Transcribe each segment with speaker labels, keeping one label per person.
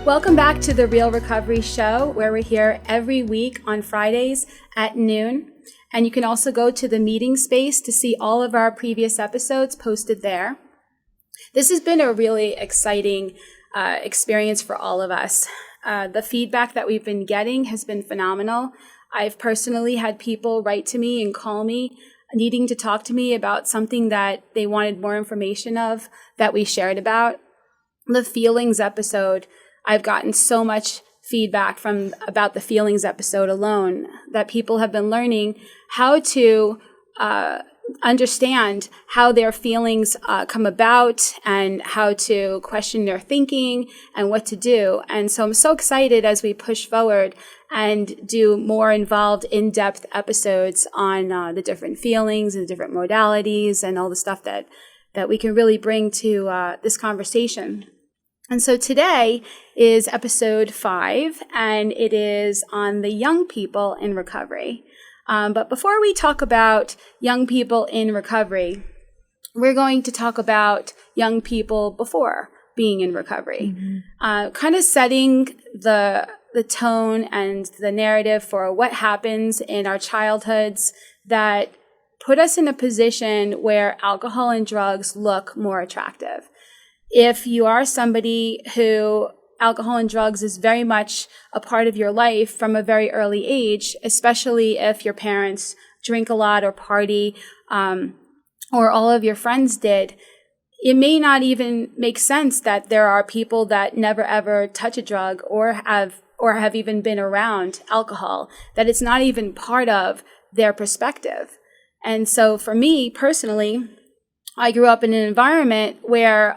Speaker 1: Welcome back to the Real Recovery Show, where we're here every week on Fridays at noon. And you can also go to the meeting space to see all of our previous episodes posted there. This has been a really exciting experience for all of us. The feedback that we've been getting has been phenomenal. I've personally had people write to me and call me needing to talk to me about something that they wanted more information of that we shared about. The feelings episode, I've gotten so much feedback about the feelings episode alone, that people have been learning how to understand how their feelings come about and how to question their thinking and what to do. And so I'm so excited as we push forward and do more involved, in-depth episodes on the different feelings and the different modalities and all the stuff that we can really bring to this conversation. And so today is episode 5, and it is on the young people in recovery. But before we talk about young people in recovery, we're going to talk about young people before being in recovery, kind of setting the tone and the narrative for what happens in our childhoods that put us in a position where alcohol and drugs look more attractive. If you are somebody who alcohol and drugs is very much a part of your life from a very early age, especially if your parents drink a lot or party, or all of your friends did, it may not even make sense that there are people that never ever touch a drug or have even been around alcohol, that it's not even part of their perspective. And so for me personally, I grew up in an environment where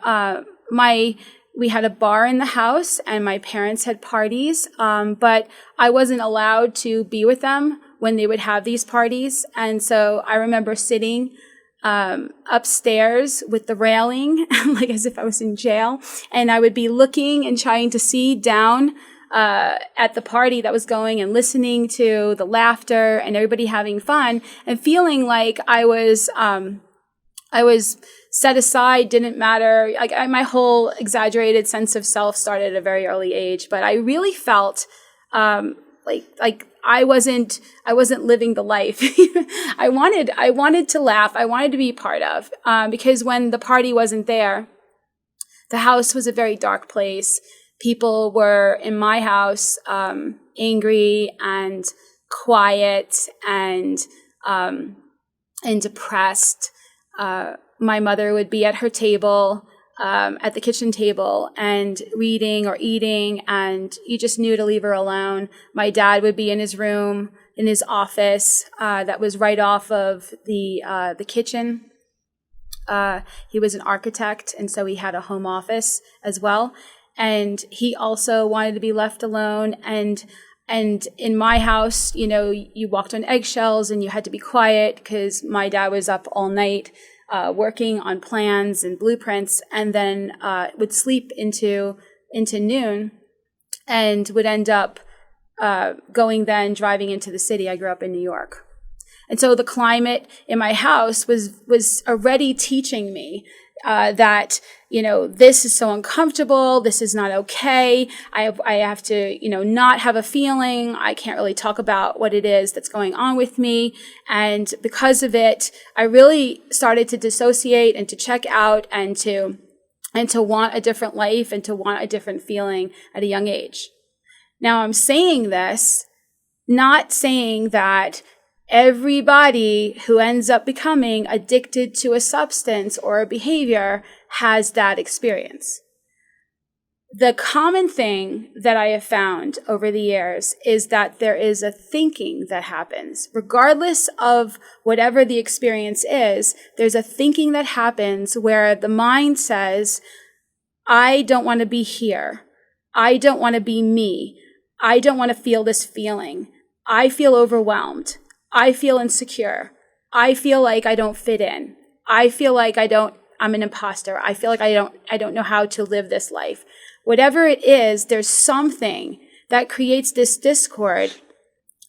Speaker 1: we had a bar in the house and my parents had parties, but I wasn't allowed to be with them when they would have these parties. And so I remember sitting upstairs with the railing, like as if I was in jail, and I would be looking and trying to see down at the party that was going and listening to the laughter and everybody having fun and feeling like I was set aside, didn't matter. Like my whole exaggerated sense of self started at a very early age, but I really felt like I wasn't living the life I wanted to laugh. I wanted to be part of, because when the party wasn't there, the house was a very dark place. People were in my house angry and quiet and depressed. My mother would be at her table, at the kitchen table, and reading or eating, and you just knew to leave her alone. My dad would be in his room, in his office, that was right off of the kitchen. He was an architect, and so he had a home office as well. And he also wanted to be left alone. And in my house, you walked on eggshells and you had to be quiet because my dad was up all night working on plans and blueprints, and then would sleep into noon and would end up driving into the city. I grew up in New York. And so the climate in my house was already teaching me that, this is so uncomfortable. This is not okay. I have to, not have a feeling. I can't really talk about what it is that's going on with me. And because of it, I really started to dissociate and to check out and to want a different life and to want a different feeling at a young age. Now I'm saying this, not saying that everybody who ends up becoming addicted to a substance or a behavior has that experience. The common thing that I have found over the years is that there is a thinking that happens. Regardless of whatever the experience is, there's a thinking that happens where the mind says, I don't want to be here. I don't want to be me. I don't want to feel this feeling. I feel overwhelmed. I feel insecure. I feel like I don't fit in. I feel like I'm an imposter. I feel like I don't know how to live this life. Whatever it is, there's something that creates this discord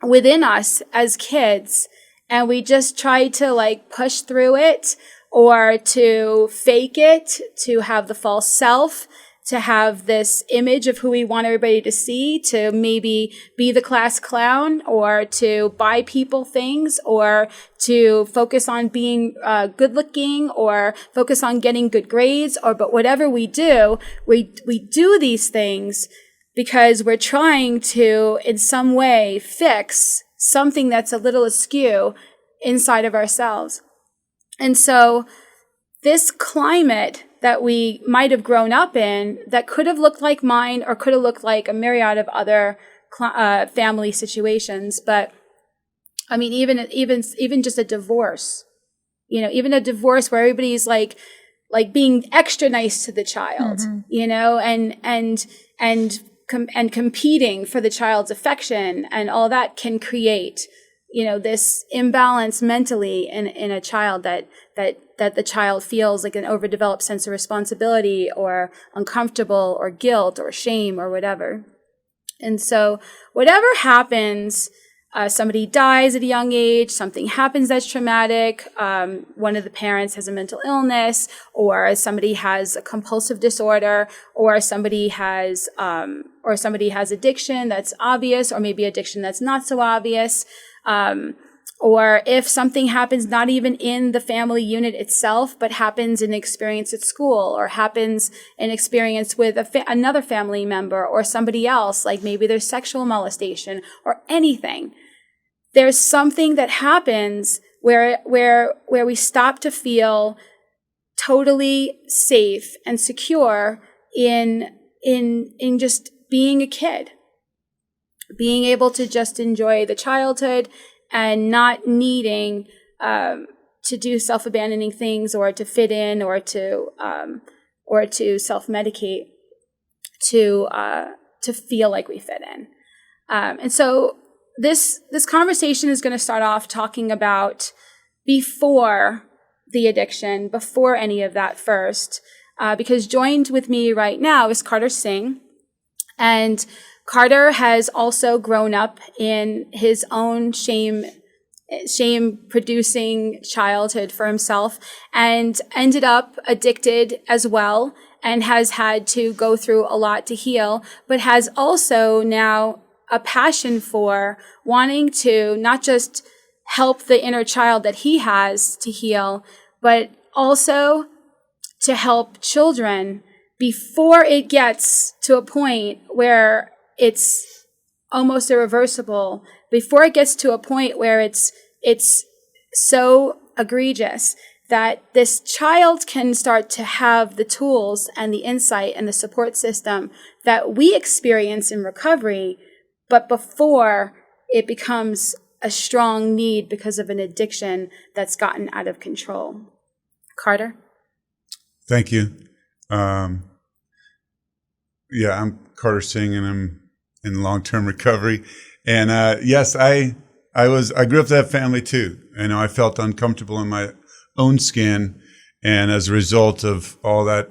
Speaker 1: within us as kids, and we just try to push through it or to fake it, to have the false self to have this image of who we want everybody to see, to maybe be the class clown, or to buy people things, or to focus on being good looking, or focus on getting good grades, but whatever we do, we do these things because we're trying to, in some way, fix something that's a little askew inside of ourselves. And so this climate that we might have grown up in, that could have looked like mine or could have looked like a myriad of other family situations. But I mean, even just a divorce, even a divorce where everybody's like being extra nice to the child, and competing for the child's affection, and all that can create, this imbalance mentally in a child that the child feels like an overdeveloped sense of responsibility, or uncomfortable, or guilt, or shame, or whatever. And so whatever happens, somebody dies at a young age, something happens that's traumatic, one of the parents has a mental illness, or somebody has a compulsive disorder, or somebody has addiction that's obvious, or maybe addiction that's not so obvious. Or if something happens not even in the family unit itself, but happens in an experience at school, or happens in experience with another family member or somebody else, like maybe there's sexual molestation or anything. There's something that happens where we stop to feel totally safe and secure in just being a kid, being able to just enjoy the childhood, and not needing to do self-abandoning things, or to fit in, or to self-medicate to feel like we fit in. And so this conversation is going to start off talking about before the addiction, before any of that first, because joined with me right now is Carter Singh, and Carter has also grown up in his own shame-producing childhood for himself, and ended up addicted as well, and has had to go through a lot to heal, but has also now a passion for wanting to not just help the inner child that he has to heal, but also to help children before it gets to a point where it's almost irreversible, before it gets to a point where it's so egregious that this child can start to have the tools and the insight and the support system that we experience in recovery, but before it becomes a strong need because of an addiction that's gotten out of control. Carter?
Speaker 2: Thank you. I'm Carter Singh, and I'm in long-term recovery. And yes, I grew up to that family too. I felt uncomfortable in my own skin, and as a result of all that,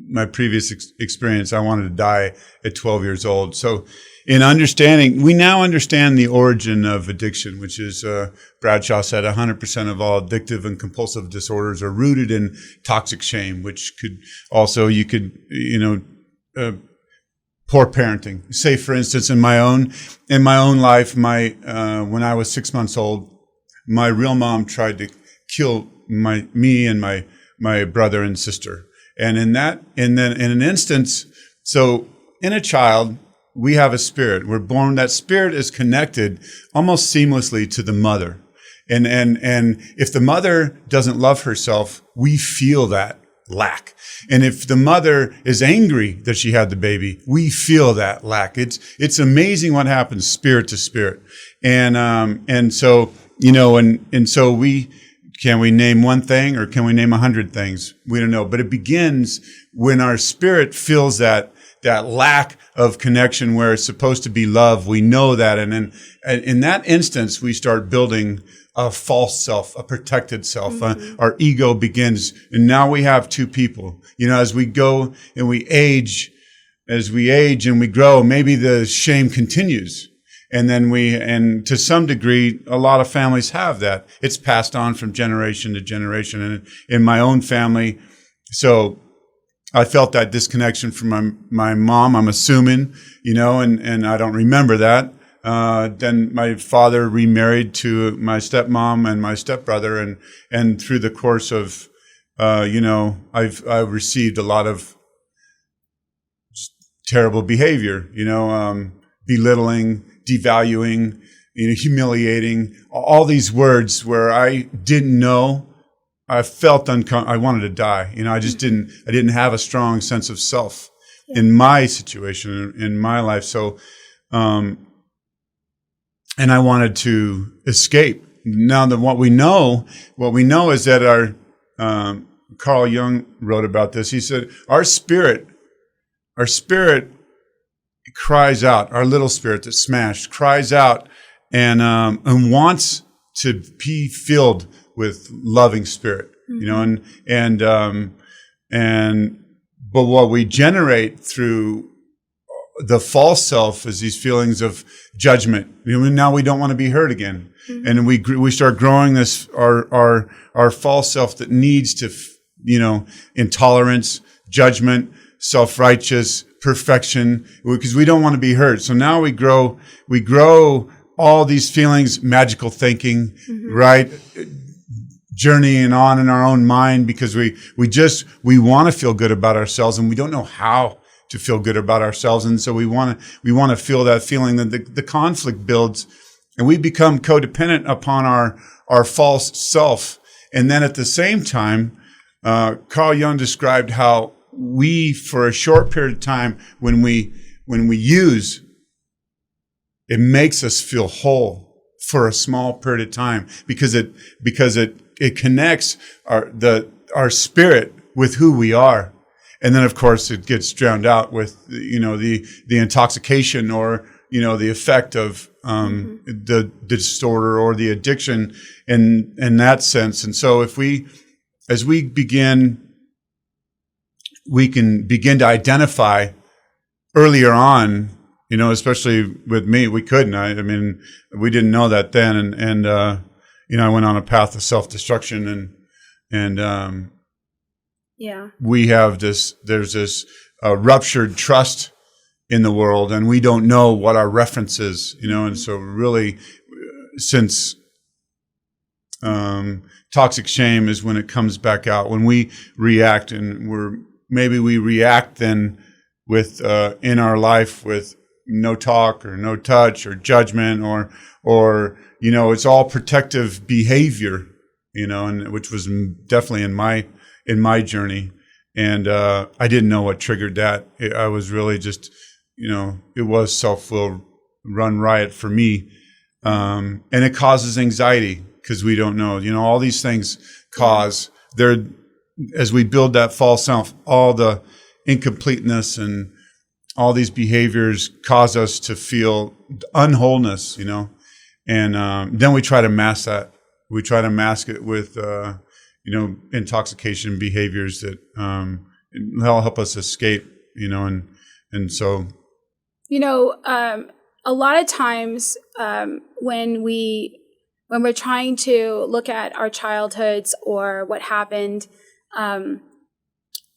Speaker 2: my previous experience, I wanted to die at 12 years old. So we now understand the origin of addiction, which is, Bradshaw said 100% of all addictive and compulsive disorders are rooted in toxic shame, which could also, poor parenting. Say, for instance, in my own life, when I was 6 months old, my real mom tried to kill me and my brother and sister. And in an instance, so in a child, we have a spirit. We're born. That spirit is connected almost seamlessly to the mother. And if the mother doesn't love herself, we feel that lack. And if the mother is angry that she had the baby, we feel that lack. It's amazing what happens spirit to spirit. And so can we name one thing, or can we name 100 things? We don't know. But it begins when our spirit feels that lack of connection where it's supposed to be love. We know that. And then in that instance, we start building a false self, a protected self. Mm-hmm. Our ego begins. And now we have two people. As we go and we age and we grow, maybe the shame continues. And then to some degree, a lot of families have that. It's passed on from generation to generation. And in my own family, so I felt that disconnection from my mom, I'm assuming, and I don't remember that. Then my father remarried to my stepmom and my stepbrother, and through the course of, I've received a lot of terrible behavior, belittling, devaluing, humiliating, all these words where I didn't know. I felt I wanted to die. I didn't have a strong sense of self in my situation, in my life. So, and I wanted to escape. Now that what we know is that Carl Jung wrote about this. He said, our spirit cries out, our little spirit that's smashed cries out and wants to be filled with loving spirit, but what we generate through the false self is these feelings of judgment. Now we don't want to be hurt again. Mm-hmm. And we start growing this, our false self that needs to, intolerance, judgment, self-righteous, perfection, because we don't want to be hurt. So now we grow all these feelings, magical thinking, mm-hmm. right? Journeying on in our own mind because we want to feel good about ourselves and we don't know how to feel good about ourselves. And so we want to feel that feeling that the conflict builds and we become codependent upon our false self. And then at the same time, Carl Jung described how we, for a short period of time, when we use, it makes us feel whole for a small period of time because it connects our spirit with who we are. And then, of course, it gets drowned out with, the intoxication or, the effect of mm-hmm. the disorder or the addiction in that sense. And so as we begin, we can begin to identify earlier on, especially with me, we couldn't. I mean, we didn't know that then. And I went on a path of self-destruction and we have there's this ruptured trust in the world and we don't know what our reference is, and so really since toxic shame is when it comes back out, when we react and we react then with, in our life with no talk or no touch or judgment or it's all protective behavior, and which was definitely in my journey. And, I didn't know what triggered that. I was really just, it was self-will run riot for me. And it causes anxiety because we don't know, all these things as we build that false self, all the incompleteness and all these behaviors cause us to feel unwholeness, and then we try to mask that. We try to mask it with, intoxication behaviors that help us escape, and so.
Speaker 1: A lot of times when we're trying to look at our childhoods or what happened,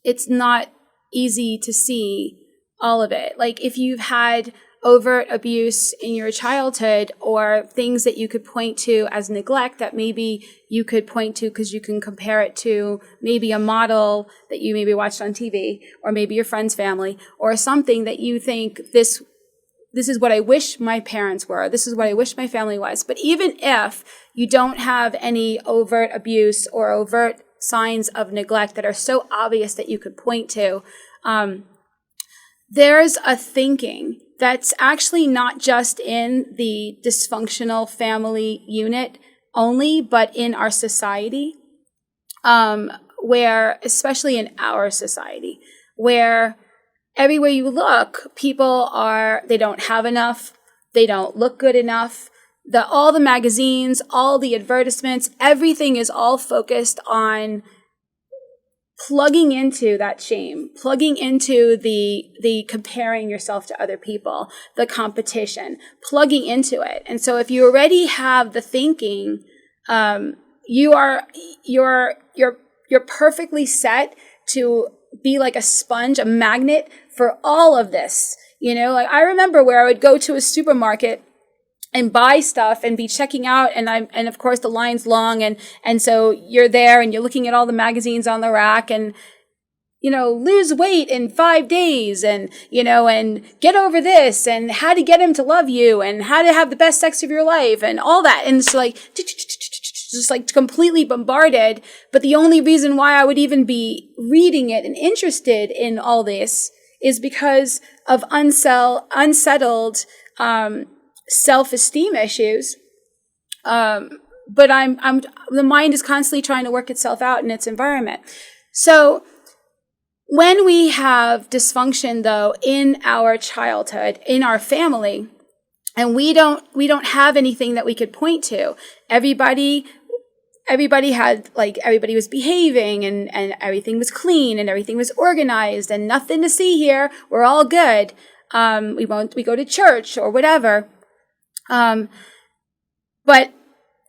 Speaker 1: it's not easy to see all of it. Like if you've had overt abuse in your childhood or things that you could point to as neglect that maybe you could point to because you can compare it to maybe a model that you maybe watched on TV or maybe your friend's family or something that you think this is what I wish my parents were. This is what I wish my family was. But even if you don't have any overt abuse or overt signs of neglect that are so obvious that you could point to, there's a thinking that's actually not just in the dysfunctional family unit only, but in our society, where, especially in our society, where everywhere you look, people they don't have enough, they don't look good enough. All the magazines, all the advertisements, everything is all focused on plugging into that shame, plugging into the comparing yourself to other people, the competition, plugging into it. And so if you already have the thinking, you're perfectly set to be like a sponge, a magnet for all of this. Like I remember where I would go to a supermarket and buy stuff and be checking out, and of course the line's long, and so you're there and you're looking at all the magazines on the rack, and lose weight in 5 days, and and get over this, and how to get him to love you, and how to have the best sex of your life, and all that, and it's like just like completely bombarded. But the only reason why I would even be reading it and interested in all this is because of unsettled self-esteem issues. But the mind is constantly trying to work itself out in its environment. So when we have dysfunction, though, in our childhood, in our family, and we don't have anything that we could point to, everybody had, like, everybody was behaving, and everything was clean, and everything was organized, and nothing to see here. We're all good. We go to church or whatever. But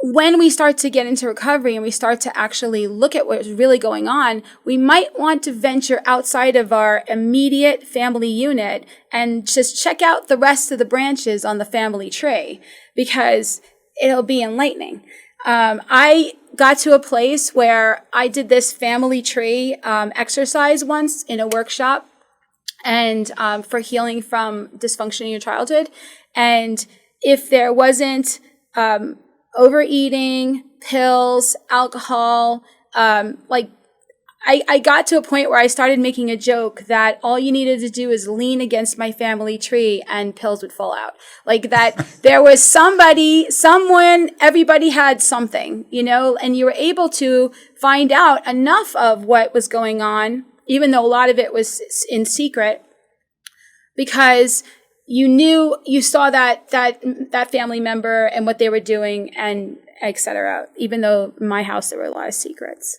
Speaker 1: when we start to get into recovery and we start to actually look at what's really going on, we might want to venture outside of our immediate family unit and just check out the rest of the branches on the family tree, because it'll be enlightening. I got to a place where I did this family tree exercise once in a workshop, and for healing from dysfunction in your childhood. And if there wasn't overeating, pills, alcohol, I got to a point where I started making a joke that all you needed to do is lean against my family tree and pills would fall out. Like that there was someone, everybody had something, and you were able to find out enough of what was going on, even though a lot of it was in secret, because you saw that family member and what they were doing, and et cetera, even though in my house there were a lot of secrets.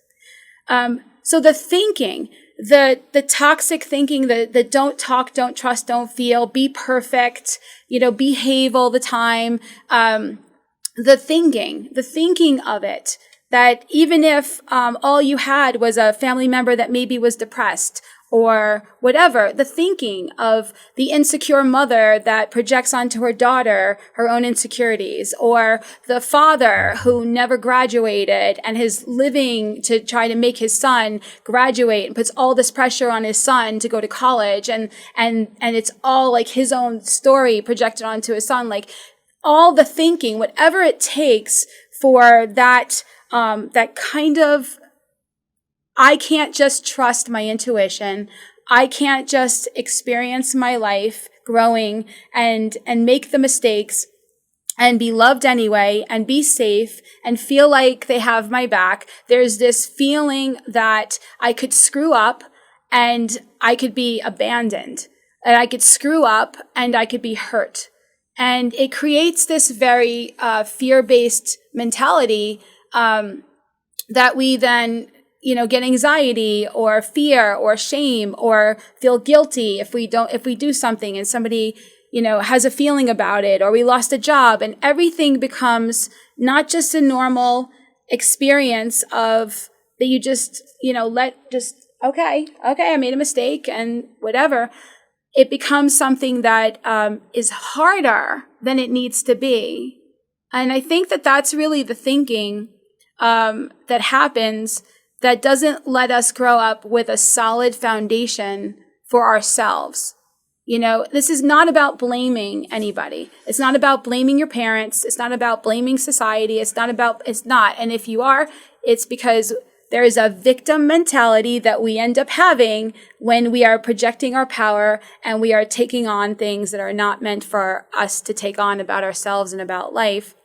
Speaker 1: So the thinking, the toxic thinking, the don't talk, don't trust, don't feel, be perfect, behave all the time, the thinking of it, that even if all you had was a family member that maybe was depressed or whatever, the thinking of the insecure mother that projects onto her daughter her own insecurities, or the father who never graduated and is living to try to make his son graduate and puts all this pressure on his son to go to college, and it's all like his own story projected onto his son, like all the thinking, whatever it takes for that kind of, I can't just trust my intuition. I can't just experience my life growing and make the mistakes and be loved anyway and be safe and feel like they have my back. There's this feeling that I could screw up and I could be abandoned, and I could screw up and I could be hurt. And it creates this very fear-based mentality that we then get anxiety or fear or shame or feel guilty if we do something and somebody, has a feeling about it, or we lost a job, and everything becomes not just a normal experience of that you just, okay, I made a mistake and whatever. It becomes something that is harder than it needs to be. And I think that that's really the thinking that happens, that doesn't let us grow up with a solid foundation for ourselves. This is not about blaming anybody. It's not about blaming your parents. It's not about blaming society. It's not. And if you are, it's because there is a victim mentality that we end up having when we are projecting our power and we are taking on things that are not meant for us to take on about ourselves and about life.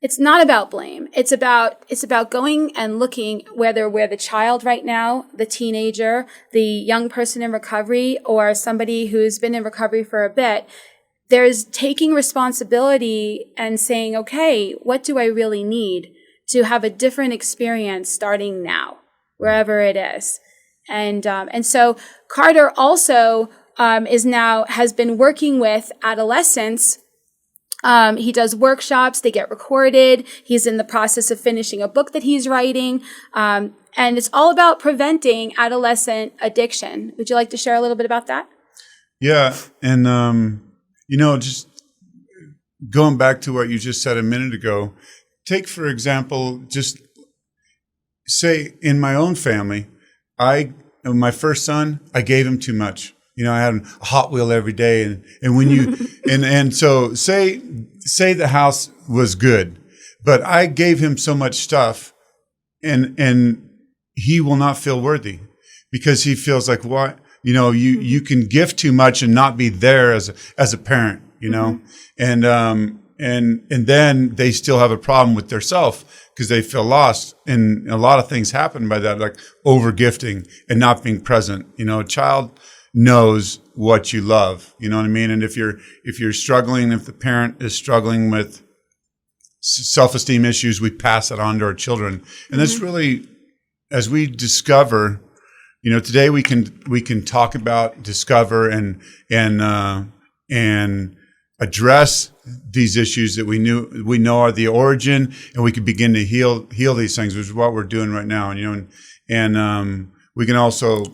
Speaker 1: It's not about blame. It's about going and looking, whether we're the child right now, the teenager, the young person in recovery, or somebody who's been in recovery for a bit. There's taking responsibility and saying, okay, what do I really need to have a different experience starting now, wherever it is? And so Carter also has been working with adolescents He does workshops. They get recorded. He's in the process of finishing a book that he's writing. And it's all about preventing adolescent addiction. Would you like to share a little bit about that?
Speaker 2: Yeah. And, just going back to what you just said a minute ago, take, for example, just say in my own family, my first son, I gave him too much. I had a Hot Wheel every day. And when you, and so say the house was good, but I gave him so much stuff and he will not feel worthy because he feels like, what, you can give too much and not be there as a parent, and then they still have a problem with their self because they feel lost. And a lot of things happen by that, like over gifting and not being present. A child knows what you love, you know what I mean? And if you're struggling, if the parent is struggling with self-esteem issues, we pass it on to our children. And that's really, as we discover, today we can talk about, discover and address these issues that we know are the origin, and we can begin to heal these things, which is what we're doing right now. And we can also,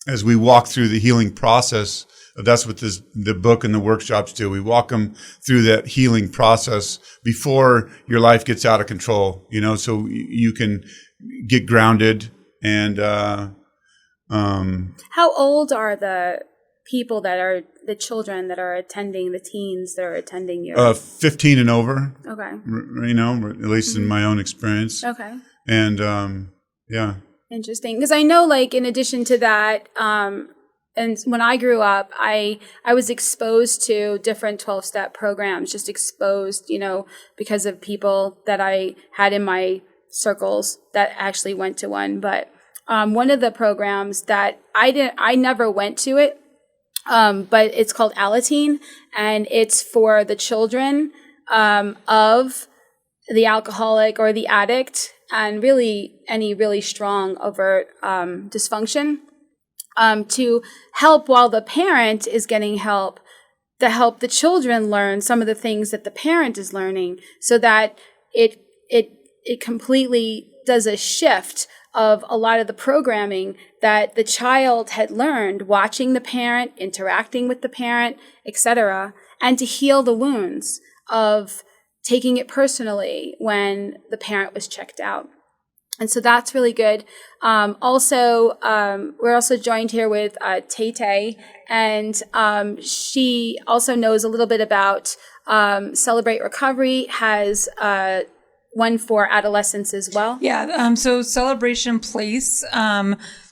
Speaker 2: as we walk through the healing process, that's what the book and the workshops do. We walk them through that healing process before your life gets out of control, so you can get grounded. And
Speaker 1: how old are the people that are the children that are attending, the teens that are attending your
Speaker 2: 15 and over?
Speaker 1: Okay.
Speaker 2: At least in my own experience.
Speaker 1: Okay.
Speaker 2: And yeah.
Speaker 1: Interesting. Because I know, like, in addition to that, and when I grew up, I was exposed to different 12-step programs, just exposed, because of people that I had in my circles that actually went to one. But one of the programs that I never went to it, but it's called Alateen, and it's for the children of the alcoholic or the addict, and really any really strong overt dysfunction, to help while the parent is getting help, to help the children learn some of the things that the parent is learning, so that it completely does a shift of a lot of the programming that the child had learned watching the parent, interacting with the parent, etc., and to heal the wounds of taking it personally when the parent was checked out. And so that's really good. We're also joined here with Tay, and she also knows a little bit about Celebrate Recovery, has one for adolescents as well.
Speaker 3: Yeah, so Celebration Place,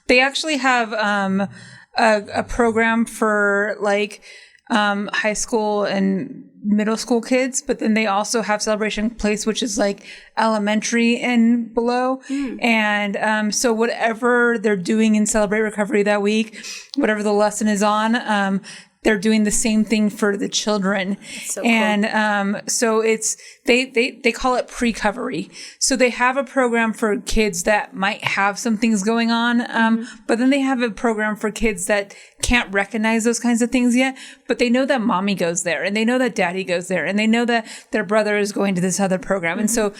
Speaker 3: they actually have a program for like high school and middle school kids, but then they also have Celebration Place, which is like elementary and below. And so whatever they're doing in Celebrate Recovery that week, whatever the lesson is on, they're doing the same thing for the children.
Speaker 1: So cool.
Speaker 3: And so it's they call it pre-covery. So they have a program for kids that might have some things going on, but then they have a program for kids that can't recognize those kinds of things yet, but they know that mommy goes there, and they know that daddy goes there, and they know that their brother is going to this other program. And so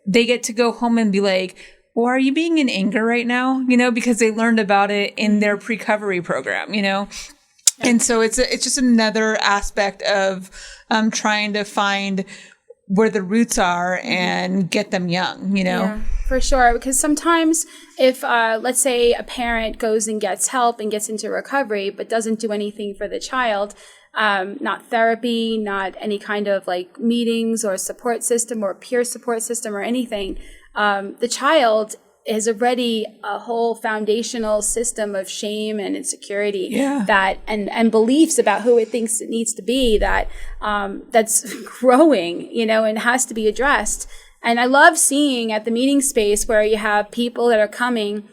Speaker 3: they get to go home and be like, well, are you being in anger right now? Because they learned about it in their pre-covery program, And so it's just another aspect of trying to find where the roots are and get them young,
Speaker 1: Yeah, for sure. Because sometimes if, let's say, a parent goes and gets help and gets into recovery, but doesn't do anything for the child, not therapy, not any kind of like meetings or support system or peer support system or anything, the child is already a whole foundational system of shame and insecurity that and beliefs about who it thinks it needs to be that's growing, and has to be addressed. And I love seeing at the meeting space where you have people that are coming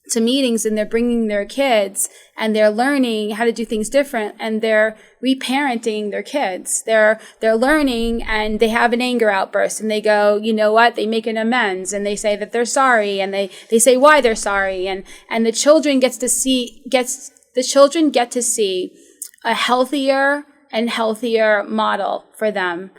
Speaker 1: to meetings and they're bringing their kids and they're learning how to do things different, and they're reparenting their kids. They're learning, and they have an anger outburst and they go, you know what? They make an amends and they say that they're sorry, and they say why they're sorry, and the children get to see a healthier and healthier model for them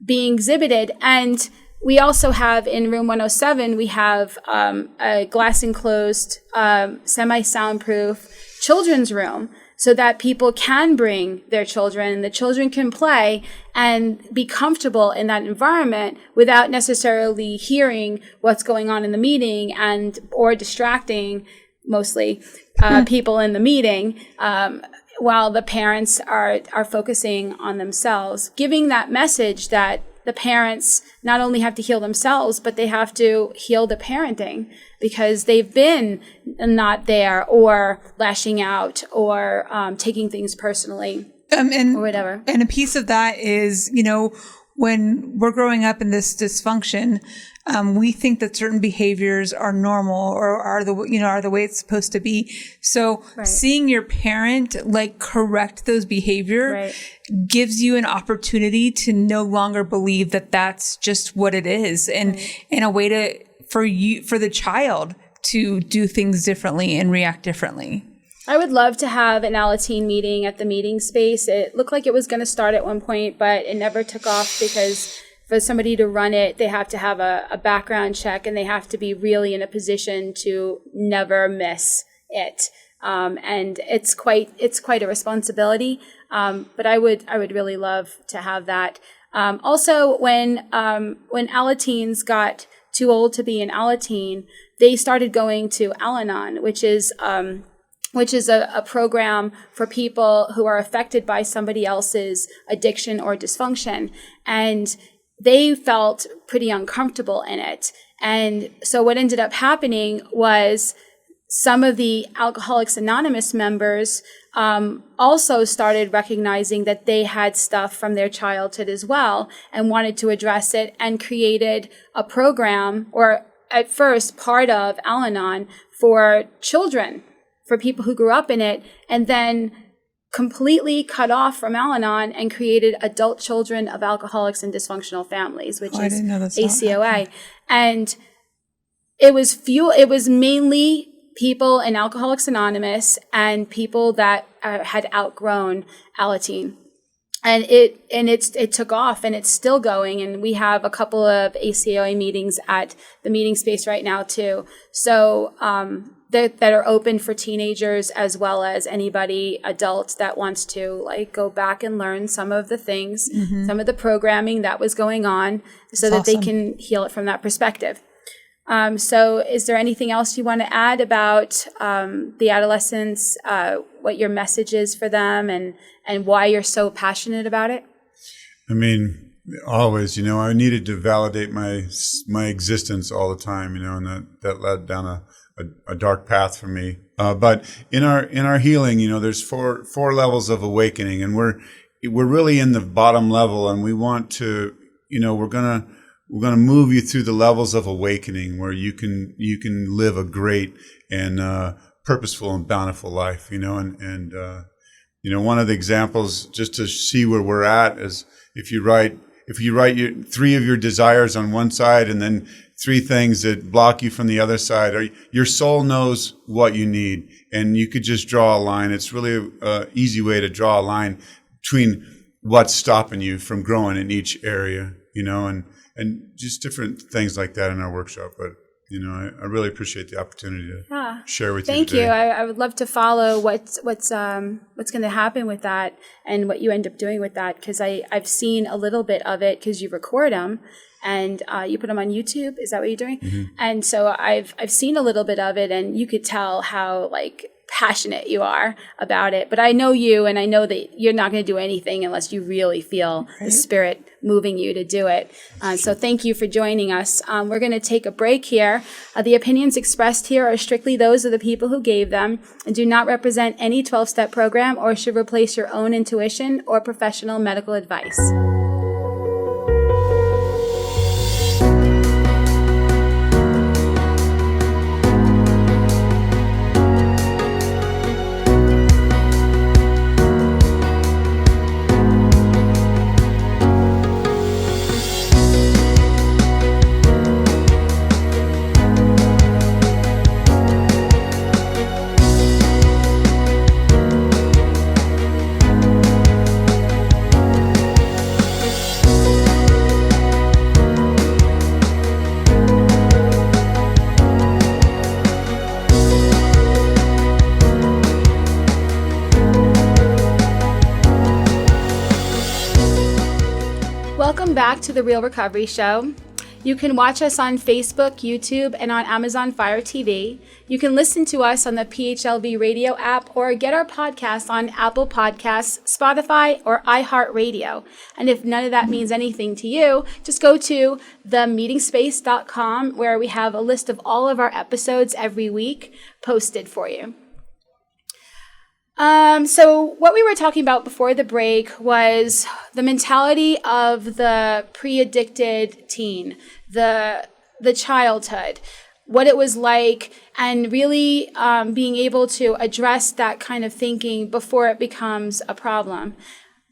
Speaker 1: being exhibited. And we also have in room 107, we have a glass enclosed, semi-soundproof children's room so that people can bring their children and the children can play and be comfortable in that environment without necessarily hearing what's going on in the meeting or distracting mostly people in the meeting while the parents are focusing on themselves, giving that message that the parents not only have to heal themselves, but they have to heal the parenting because they've been not there or lashing out or taking things personally or whatever.
Speaker 3: And a piece of that is, when we're growing up in this dysfunction, we think that certain behaviors are normal or are the way it's supposed to be. So seeing your parent correct those behavior gives you an opportunity to no longer believe that that's just what it is, and in a way for the child to do things differently and react differently.
Speaker 1: I would love to have an Alateen meeting at the meeting space. It looked like it was going to start at one point, but it never took off because for somebody to run it, they have to have a background check and they have to be really in a position to never miss it. And it's quite a responsibility. But I would really love to have that. Also, when Alateens got too old to be an Alateen, they started going to Al-Anon, which is a program for people who are affected by somebody else's addiction or dysfunction. And they felt pretty uncomfortable in it. And so what ended up happening was some of the Alcoholics Anonymous members also started recognizing that they had stuff from their childhood as well and wanted to address it and created a program, or at first part of Al-Anon, for children, for people who grew up in it, and then completely cut off from Al-Anon and created Adult Children of Alcoholics and Dysfunctional Families, which is ACOA. And it was mainly people in Alcoholics Anonymous and people that had outgrown Alateen. And it took off, and it's still going. And we have a couple of ACOA meetings at the meeting space right now too. So that are open for teenagers as well as anybody adult that wants to go back and learn some of the things, some of the programming that was going on, so that they can heal it from that perspective. So is there anything else you want to add about the adolescents, what your message is for them, and why you're so passionate about it?
Speaker 2: I mean, always, I needed to validate my existence all the time, and that led down a dark path for me. But in our healing, there's four levels of awakening, and we're really in the bottom level, and we want to, we're gonna move you through the levels of awakening where you can live a great and purposeful and bountiful life, and one of the examples just to see where we're at is if you write your 3 of your desires on one side and then 3 things that block you from the other side, or your soul knows what you need, and you could just draw a line. It's really an easy way to draw a line between what's stopping you from growing in each area, and just different things like that in our workshop. But I really appreciate the opportunity to share with you today.
Speaker 1: Thank you. I would love to follow what's going to happen with that and what you end up doing with that, because I've seen a little bit of it because you record them and you put them on YouTube. Is that what you're doing? Mm-hmm. And so I've seen a little bit of it, and you could tell how passionate you are about it. But I know you, and I know that you're not going to do anything unless you really feel the spirit moving you to do it. So thank you for joining us. We're going to take a break here. The opinions expressed here are strictly those of the people who gave them and do not represent any 12-step program or should replace your own intuition or professional medical advice. Welcome back to The Real Recovery Show. You can watch us on Facebook, YouTube, and on Amazon Fire TV. You can listen to us on the PHLV radio app or get our podcast on Apple Podcasts, Spotify, or iHeartRadio. And if none of that means anything to you, just go to themeetingspace.com where we have a list of all of our episodes every week posted for you. So what we were talking about before the break was the mentality of the pre-addicted teen, the childhood, what it was like, and really being able to address that kind of thinking before it becomes a problem.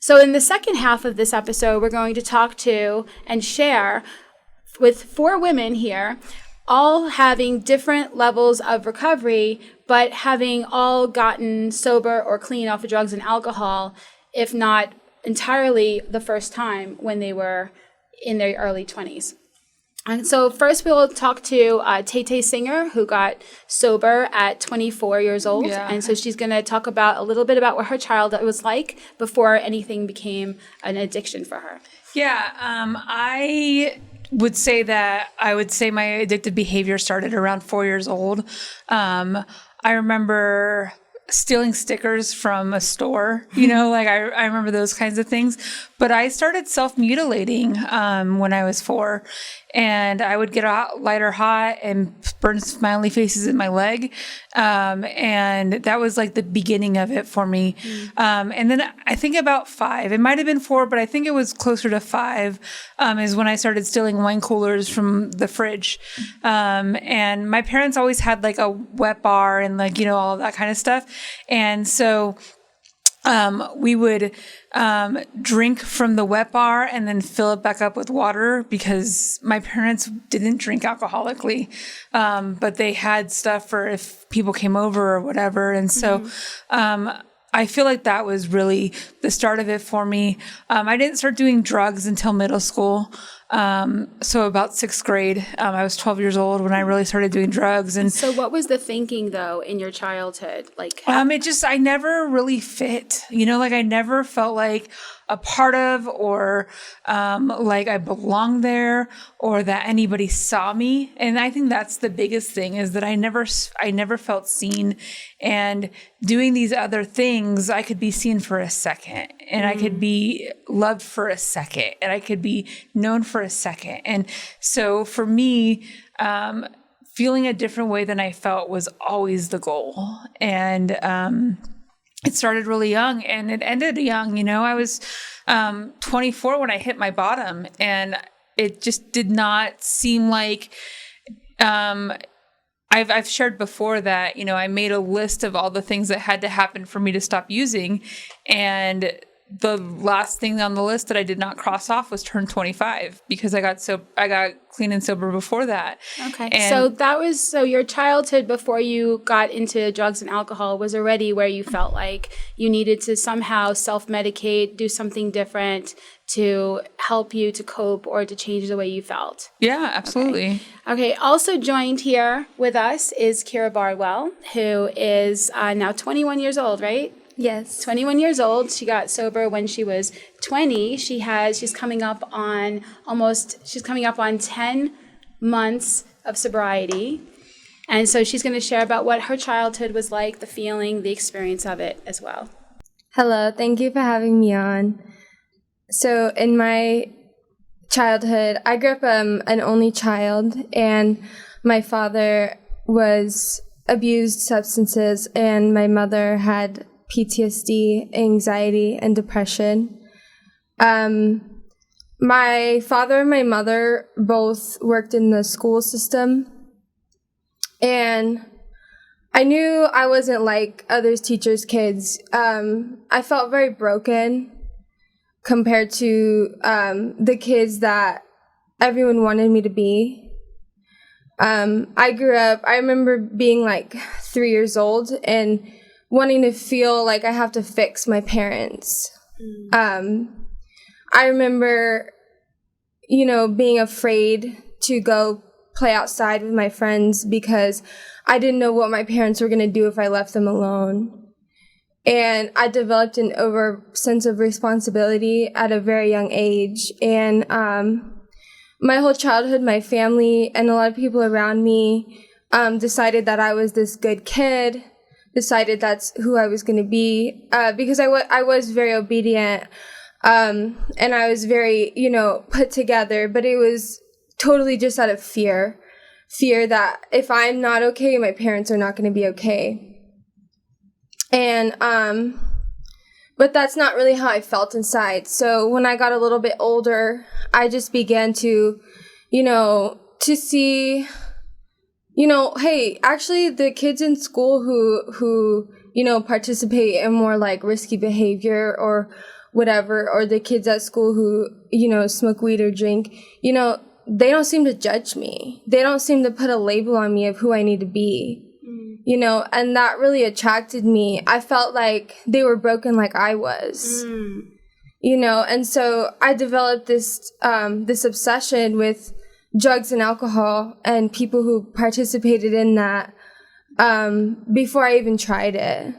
Speaker 1: So in the second half of this episode, we're going to talk to and share with 4 women here, all having different levels of recovery, but having all gotten sober or clean off of drugs and alcohol, if not entirely the first time when they were in their early 20s. And so first we'll talk to Tay Singer, who got sober at 24 years old. Yeah. And so she's going to talk about a little bit about what her childhood was like before anything became an addiction for her.
Speaker 3: Yeah, I would say my addictive behavior started around 4 years old. I remember stealing stickers from a store, I remember those kinds of things. But I started self-mutilating when I was 4. And I would get a lighter hot and burn smiley faces in my leg. And that was like the beginning of it for me. And then I think about 5, it might have been 4, but I think it was closer to 5, is when I started stealing wine coolers from the fridge. And my parents always had like a wet bar and all of that kind of stuff. And so we would drink from the wet bar and then fill it back up with water because my parents didn't drink alcoholically, but they had stuff for if people came over or whatever. And so I feel like that was really the start of it for me. I didn't start doing drugs until middle school. So about 6th grade, I was 12 years old when I really started doing drugs. And
Speaker 1: so what was the thinking though in your childhood?
Speaker 3: I never really fit, I never felt like a part of, or, like I belonged there, or that anybody saw me. And I think that's the biggest thing, is that I never felt seen. And doing these other things, I could be seen for a second, and I could be loved for a second, and I could be known for a second. And so for me, feeling a different way than I felt was always the goal. And, it started really young and it ended young. I was 24 when I hit my bottom, and it just did not seem like I've shared before that, I made a list of all the things that had to happen for me to stop using, and the last thing on the list that I did not cross off was turn 25, because I got clean and sober before that.
Speaker 1: Okay. And so your childhood before you got into drugs and alcohol was already where you felt like you needed to somehow self-medicate, do something different to help you to cope or to change the way you felt.
Speaker 3: Yeah, absolutely.
Speaker 1: Okay. Also joined here with us is Kira Bardwell, who is now 21 years old, right?
Speaker 4: Yes.
Speaker 1: 21 years old. She got sober when she was 20. She's coming up on 10 months of sobriety. And so she's going to share about what her childhood was like, the feeling, the experience of it as well.
Speaker 4: Hello. Thank you for having me on. So in my childhood, I grew up an only child, and my father was abused substances, and my mother had PTSD, anxiety, and depression. My father and my mother both worked in the school system, and I knew I wasn't like other teachers' kids. I felt very broken compared to the kids that everyone wanted me to be. I remember being like 3 years old and wanting to feel like I have to fix my parents. I remember, being afraid to go play outside with my friends because I didn't know what my parents were going to do if I left them alone. And I developed an sense of responsibility at a very young age. And my whole childhood, my family, and a lot of people around me decided that I was this good kid, decided that's who I was going to be, because I was very obedient, and I was very, put together, but it was totally just out of fear that if I'm not okay, my parents are not going to be okay. And, but that's not really how I felt inside. So when I got a little bit older, I just began to, to see, hey, actually the kids in school who, participate in more like risky behavior or whatever, or the kids at school who, smoke weed or drink, they don't seem to judge me. They don't seem to put a label on me of who I need to be. And that really attracted me. I felt like they were broken like I was, and so I developed this obsession with drugs and alcohol and people who participated in that before I even tried it.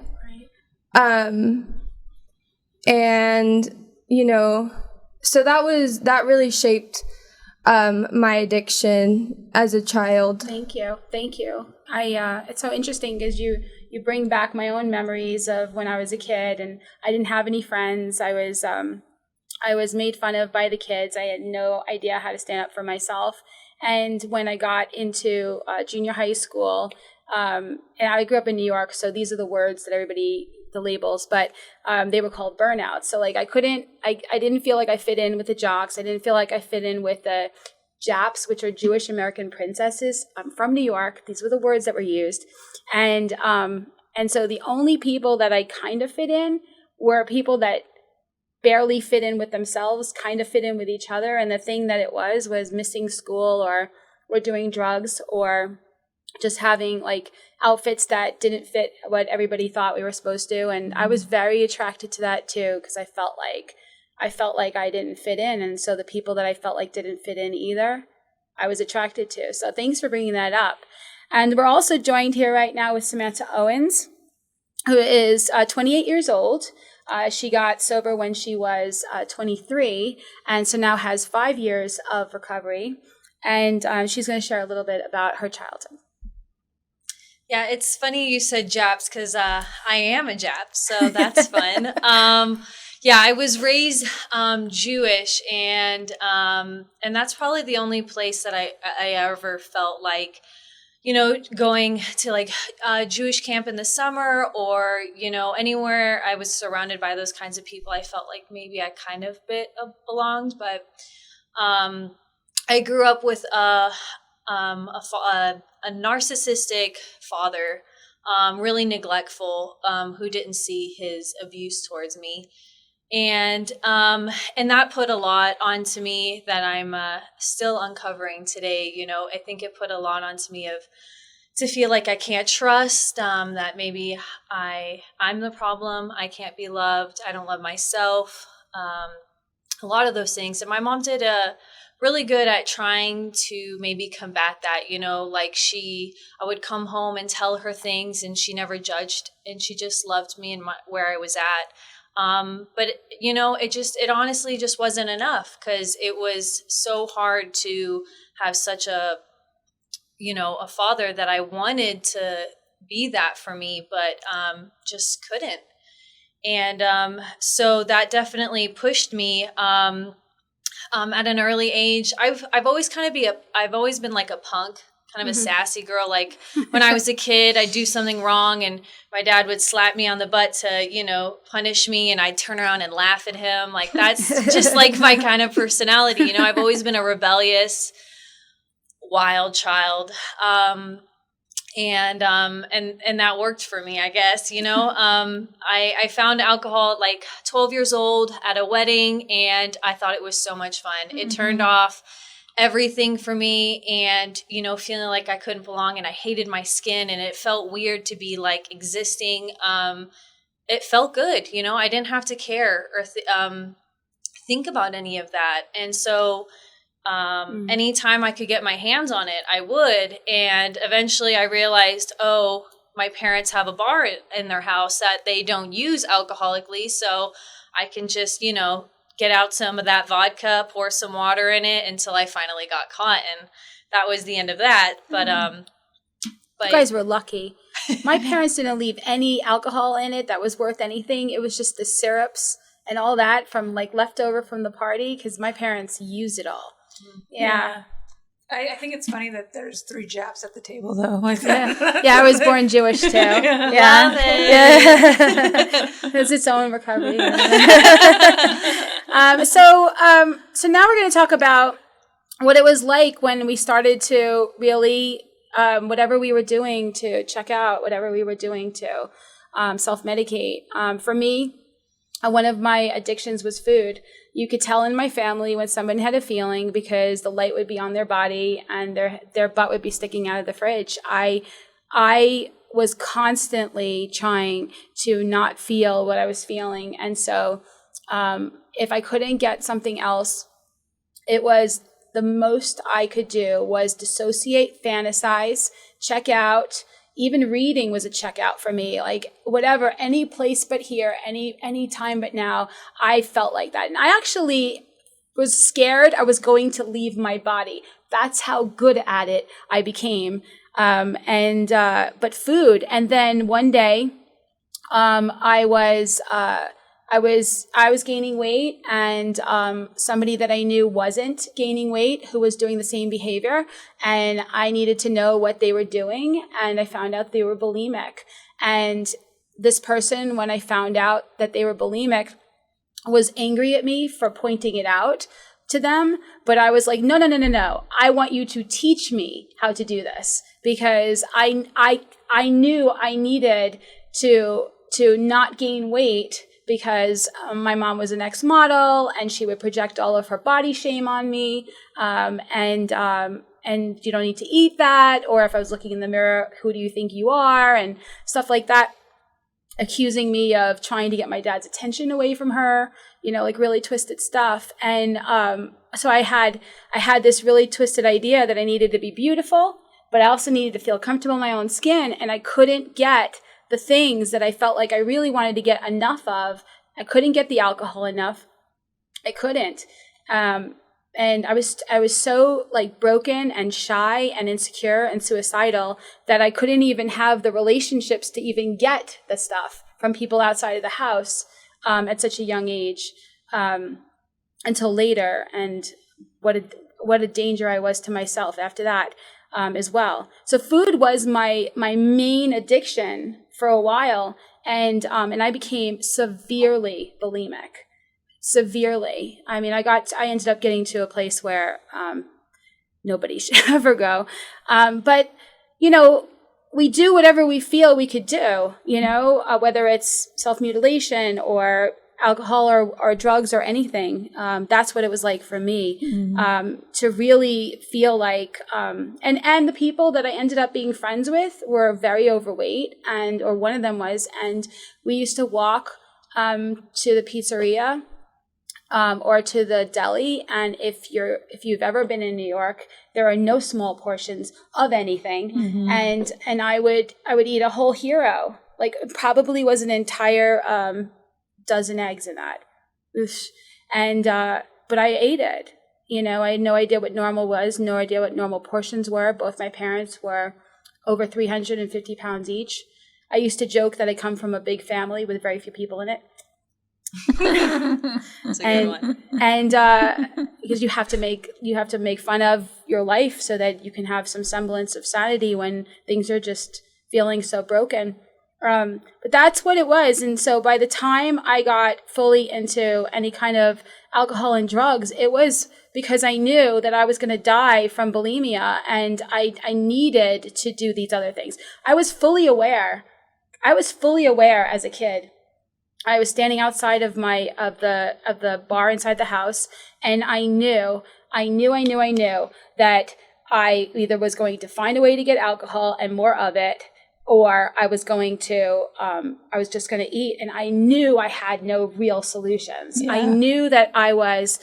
Speaker 4: Right. And, so that really shaped my addiction as a child.
Speaker 1: Thank you. It's so interesting because you bring back my own memories of when I was a kid and I didn't have any friends. I was made fun of by the kids. I had no idea how to stand up for myself. And when I got into junior high school, and I grew up in New York, so these are the words that the labels, but they were called burnout. So like I didn't feel like I fit in with the jocks. I didn't feel like I fit in with the Japs, which are Jewish American princesses. I'm from New York. These were the words that were used. And so the only people that I kind of fit in were people that barely fit in with themselves, kind of fit in with each other. And the thing that it was missing school or doing drugs or just having like outfits that didn't fit what everybody thought we were supposed to. And I was very attracted to that too, because I felt like I didn't fit in. And so the people that I felt like didn't fit in either, I was attracted to. So thanks for bringing that up. And we're also joined here right now with Samantha Owens, who is 28 years old. She got sober when she was 23, and so now has 5 years of recovery. And she's going to share a little bit about her childhood.
Speaker 5: Yeah, it's funny you said Japs because I am a Jap, so that's fun. Yeah, I was raised Jewish, and that's probably the only place that I ever felt like, going to like Jewish camp in the summer or, anywhere I was surrounded by those kinds of people. I felt like maybe I kind of belonged, but I grew up with a narcissistic father, really neglectful, who didn't see his abuse towards me. And that put a lot onto me that I'm still uncovering today. I think it put a lot onto me to feel like I can't trust, that maybe I'm the problem. I can't be loved. I don't love myself. A lot of those things. And my mom did really good at trying to maybe combat that, I would come home and tell her things and she never judged and she just loved me and where I was at. But it honestly just wasn't enough because it was so hard to have such a father that I wanted to be that for me, but, just couldn't. And, so that definitely pushed me, at an early age. I've always been like a punk, kind of a sassy girl. Like when I was a kid, I'd do something wrong and my dad would slap me on the butt to, punish me. And I'd turn around and laugh at him. Like that's just like my kind of personality. I've always been a rebellious, wild child. And that worked for me, I guess, I found alcohol at like 12 years old at a wedding and I thought it was so much fun. It turned off everything for me and, feeling like I couldn't belong and I hated my skin and it felt weird to be like existing. It felt good, I didn't have to care or think about any of that. And so anytime I could get my hands on it, I would. And eventually I realized, my parents have a bar in their house that they don't use alcoholically. So I can just, get out some of that vodka, pour some water in it until I finally got caught. And that was the end of that. But
Speaker 1: you guys were lucky. My parents didn't leave any alcohol in it that was worth anything. It was just the syrups and all that from like leftover from the party because my parents used it all. Yeah.
Speaker 3: I think it's funny that there's 3 Japs at the table, though.
Speaker 1: Yeah, I was born Jewish, too. Yeah.
Speaker 5: Love it.
Speaker 1: It's its own recovery. So now we're going to talk about what it was like when we started to really, whatever we were doing to check out, whatever we were doing to self-medicate. For me, one of my addictions was food. You could tell in my family when someone had a feeling because the light would be on their body and their butt would be sticking out of the fridge. I was constantly trying to not feel what I was feeling. And so if I couldn't get something else, it was the most I could do was dissociate, fantasize, check out. Even reading was a checkout for me, like whatever, any place but here, any time but now, I felt like that. And I actually was scared I was going to leave my body. That's how good at it I became. But food. And then one day, I was gaining weight and somebody that I knew wasn't gaining weight who was doing the same behavior, and I needed to know what they were doing, and I found out they were bulimic. And this person, when I found out that they were bulimic, was angry at me for pointing it out to them, but I was like, no. I want you to teach me how to do this because I knew I needed to not gain weight because my mom was an ex-model and she would project all of her body shame on me. And you don't need to eat that. Or if I was looking in the mirror, who do you think you are? And stuff like that, accusing me of trying to get my dad's attention away from her, like really twisted stuff. And so I had this really twisted idea that I needed to be beautiful, but I also needed to feel comfortable in my own skin. And I couldn't get the things that I felt like I really wanted to get enough of. I couldn't get the alcohol enough. I couldn't. And I was so like broken and shy and insecure and suicidal that I couldn't even have the relationships to even get the stuff from people outside of the house at such a young age until later. And what a danger I was to myself after that as well. So food was my main addiction for a while, and I became severely bulimic. Severely. I mean, I ended up getting to a place where nobody should ever go. But we do whatever we feel we could do. Whether it's self-mutilation or alcohol or drugs or anything. That's what it was like for me, to really feel like, and the people that I ended up being friends with were very overweight or one of them was, and we used to walk, to the pizzeria, or to the deli. And if you've ever been in New York, there are no small portions of anything. Mm-hmm. And I would eat a whole hero, like it probably was an entire, dozen eggs in that. Oof. And but I ate it. I had no idea what normal was, no idea what normal portions were. Both my parents were over 350 pounds each. I used to joke that I come from a big family with very few people in it.
Speaker 5: That's a good one.
Speaker 1: And because you have to make fun of your life so that you can have some semblance of sanity when things are just feeling so broken. But that's what it was. And so by the time I got fully into any kind of alcohol and drugs, it was because I knew that I was going to die from bulimia and I needed to do these other things. I was fully aware as a kid. I was standing outside of the bar inside the house, and I knew that I either was going to find a way to get alcohol and more of it, or I was just going to eat. And I knew I had no real solutions. Yeah. I knew that I was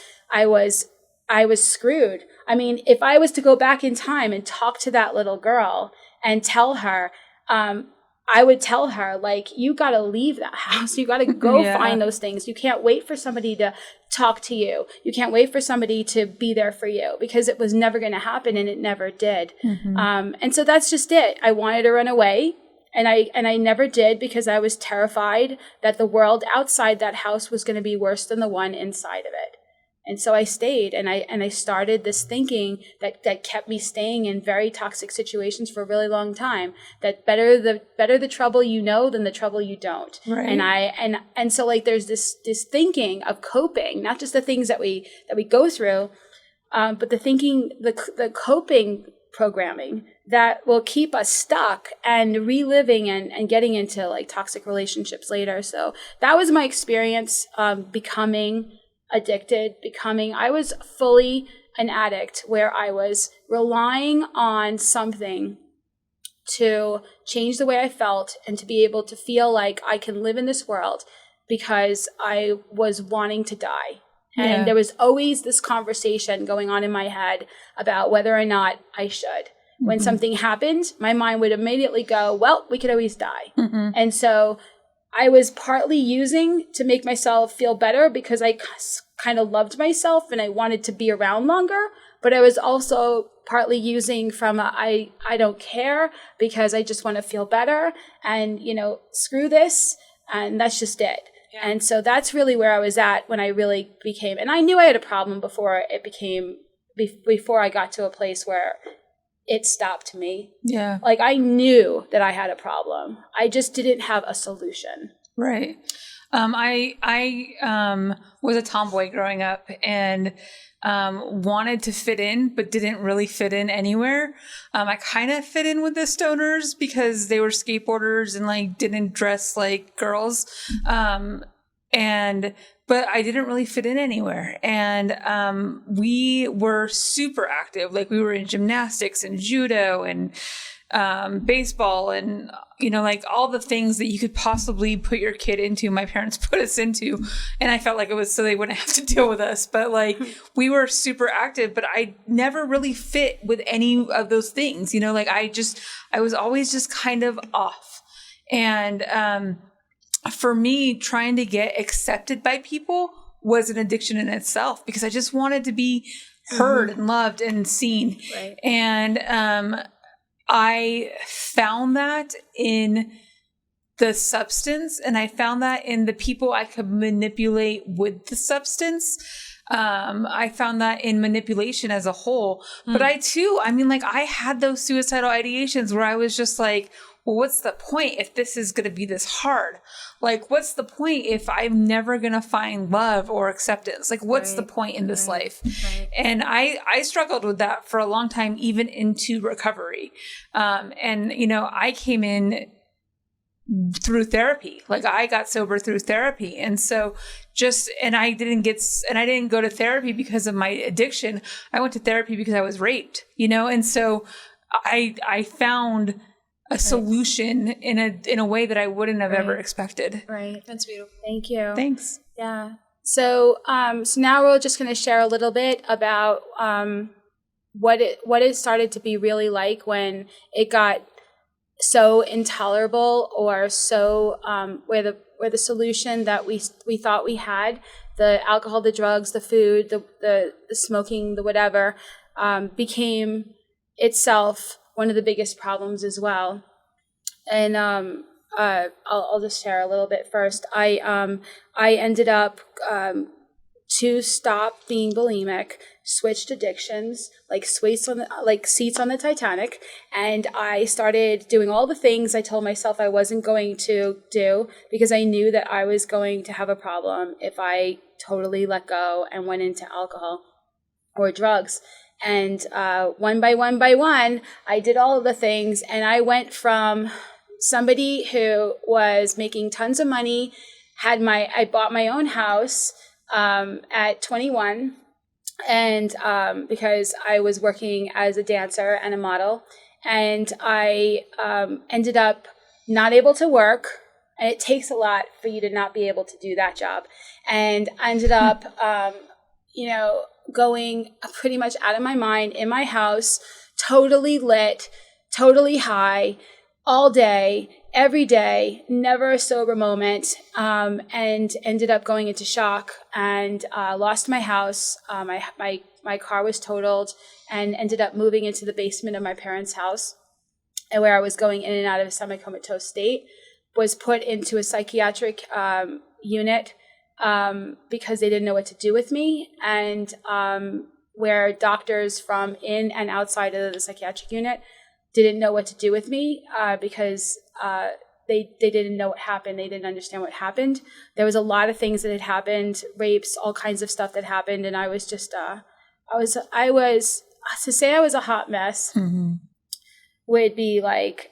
Speaker 1: screwed. I mean, if I was to go back in time and talk to that little girl and tell her, I would tell her, like, you got to leave that house. You got to go find those things. You can't wait for somebody to talk to you. You can't wait for somebody to be there for you, because it was never going to happen, and it never did. And so that's just it. I wanted to run away, and I never did, because I was terrified that the world outside that house was going to be worse than the one inside of it. And so I stayed, and I started this thinking that kept me staying in very toxic situations for a really long time. That better the trouble you know than the trouble you don't.
Speaker 3: Right.
Speaker 1: And so, like, there's this thinking of coping, not just the things that we go through, but the coping programming that will keep us stuck and reliving and getting into, like, toxic relationships later. So that was my experience, becoming addicted, I was fully an addict, where I was relying on something to change the way I felt and to be able to feel like I can live in this world, because I was wanting to die. And there was always this conversation going on in my head about whether or not I should. When something happened, my mind would immediately go, well, we could always die. And so I was partly using to make myself feel better, because I kind of loved myself and I wanted to be around longer. But I was also partly using from I don't care, because I just want to feel better, and, screw this. And that's just it. Yeah. And so that's really where I was at when I really became, and I knew I had a problem before I got to a place where it stopped me. Yeah. Like, I knew that I had a problem. I just didn't have a solution.
Speaker 3: Right. I was a tomboy growing up, and wanted to fit in, but didn't really fit in anywhere. I kind of fit in with the stoners because they were skateboarders and, like, didn't dress like girls. But I didn't really fit in anywhere. And we were super active. Like, we were in gymnastics and judo and baseball and, like, all the things that you could possibly put your kid into, my parents put us into. And I felt like it was so they wouldn't have to deal with us. But, like, we were super active, but I never really fit with any of those things. Like, I was always just kind of off. And for me, trying to get accepted by people was an addiction in itself, because I just wanted to be heard and loved and seen. Right. And I found that in the substance, and I found that in the people I could manipulate with the substance. I found that in manipulation as a whole. But I had those suicidal ideations where I was just like, well, what's the point if this is going to be this hard? Like, what's the point if I'm never going to find love or acceptance? Like, what's the point in this life? Right. And I struggled with that for a long time, even into recovery. I came in through therapy. Like, I got sober through therapy. And so I didn't go to therapy because of my addiction. I went to therapy because I was raped, and so I found a solution in a way that I wouldn't have ever expected.
Speaker 1: Right.
Speaker 5: That's beautiful.
Speaker 1: Thank you.
Speaker 3: Thanks.
Speaker 1: Yeah. So now we're just going to share a little bit about what it started to be really like when it got so intolerable, or so where the solution that we thought we had, the alcohol, the drugs, the food, the smoking, the whatever, became itself one of the biggest problems as well. And I'll just share a little bit first. I ended up to stop being bulimic, switched addictions, like seats on the Titanic, and I started doing all the things I told myself I wasn't going to do, because I knew that I was going to have a problem if I totally let go and went into alcohol or drugs. And one by one, I did all of the things, and I went from somebody who was making tons of money, I bought my own house at 21, and because I was working as a dancer and a model, and I ended up not able to work, and it takes a lot for you to not be able to do that job, and I ended up, going pretty much out of my mind in my house, totally lit, totally high, all day, every day, never a sober moment, and ended up going into shock and lost my house. My car was totaled and ended up moving into the basement of my parents' house, and where I was going in and out of a semi-comatose state. Was put into a psychiatric unit because they didn't know what to do with me, and where doctors from in and outside of the psychiatric unit didn't know what to do with me because they didn't know what happened. They didn't understand what happened. There was a lot of things that had happened, rapes, all kinds of stuff that happened, and I was just I was to say I was a hot mess would be like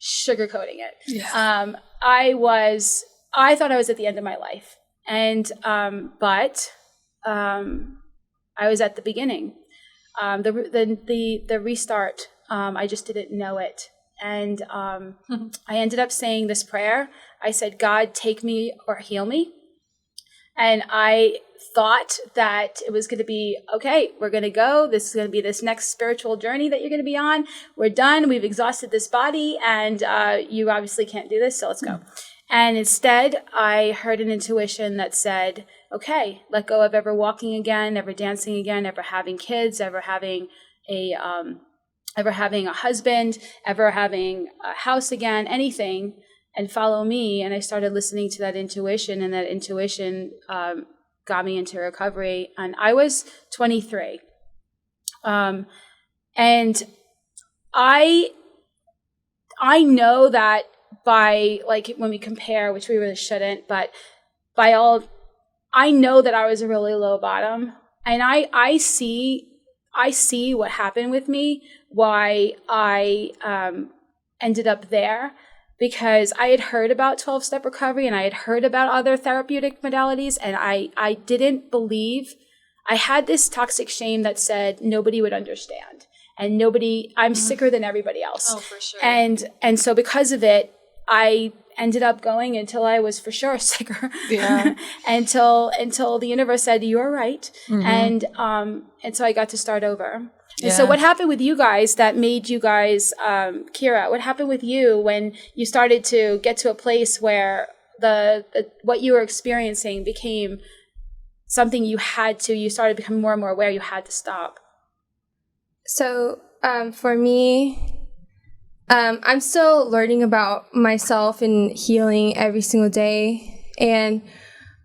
Speaker 1: sugarcoating it. Yeah. I thought I was at the end of my life, and but I was at the beginning. The restart. I just didn't know it, and I ended up saying this prayer. I said, "God, take me or heal me," and I thought that it was going to be, okay, we're going to go. This is going to be this next spiritual journey that you're going to be on. We're done. We've exhausted this body, and you obviously can't do this, so let's go. And instead, I heard an intuition that said, okay, let go of ever walking again, ever dancing again, ever having kids, ever having a husband, ever having a house again, anything, and follow me. And I started listening to that intuition, and that intuition got me into recovery. And I was 23. And I know that by, like, when we compare, which we really shouldn't, but I know that I was a really low bottom. And I see what happened with me, why I ended up there, because I had heard about 12-step recovery and I had heard about other therapeutic modalities, and I didn't believe. I had this toxic shame that said nobody would understand, and I'm sicker than everybody else.
Speaker 5: Oh, for sure.
Speaker 1: And so because of it, I ended up going until I was for sure sicker. Yeah. until the universe said, "You're right." And so I got to start over. And so what happened with you guys that made you guys, Kira, what happened with you when you started to get to a place where the what you were experiencing became something you started becoming more and more aware you had to stop?
Speaker 4: So for me, I'm still learning about myself and healing every single day. And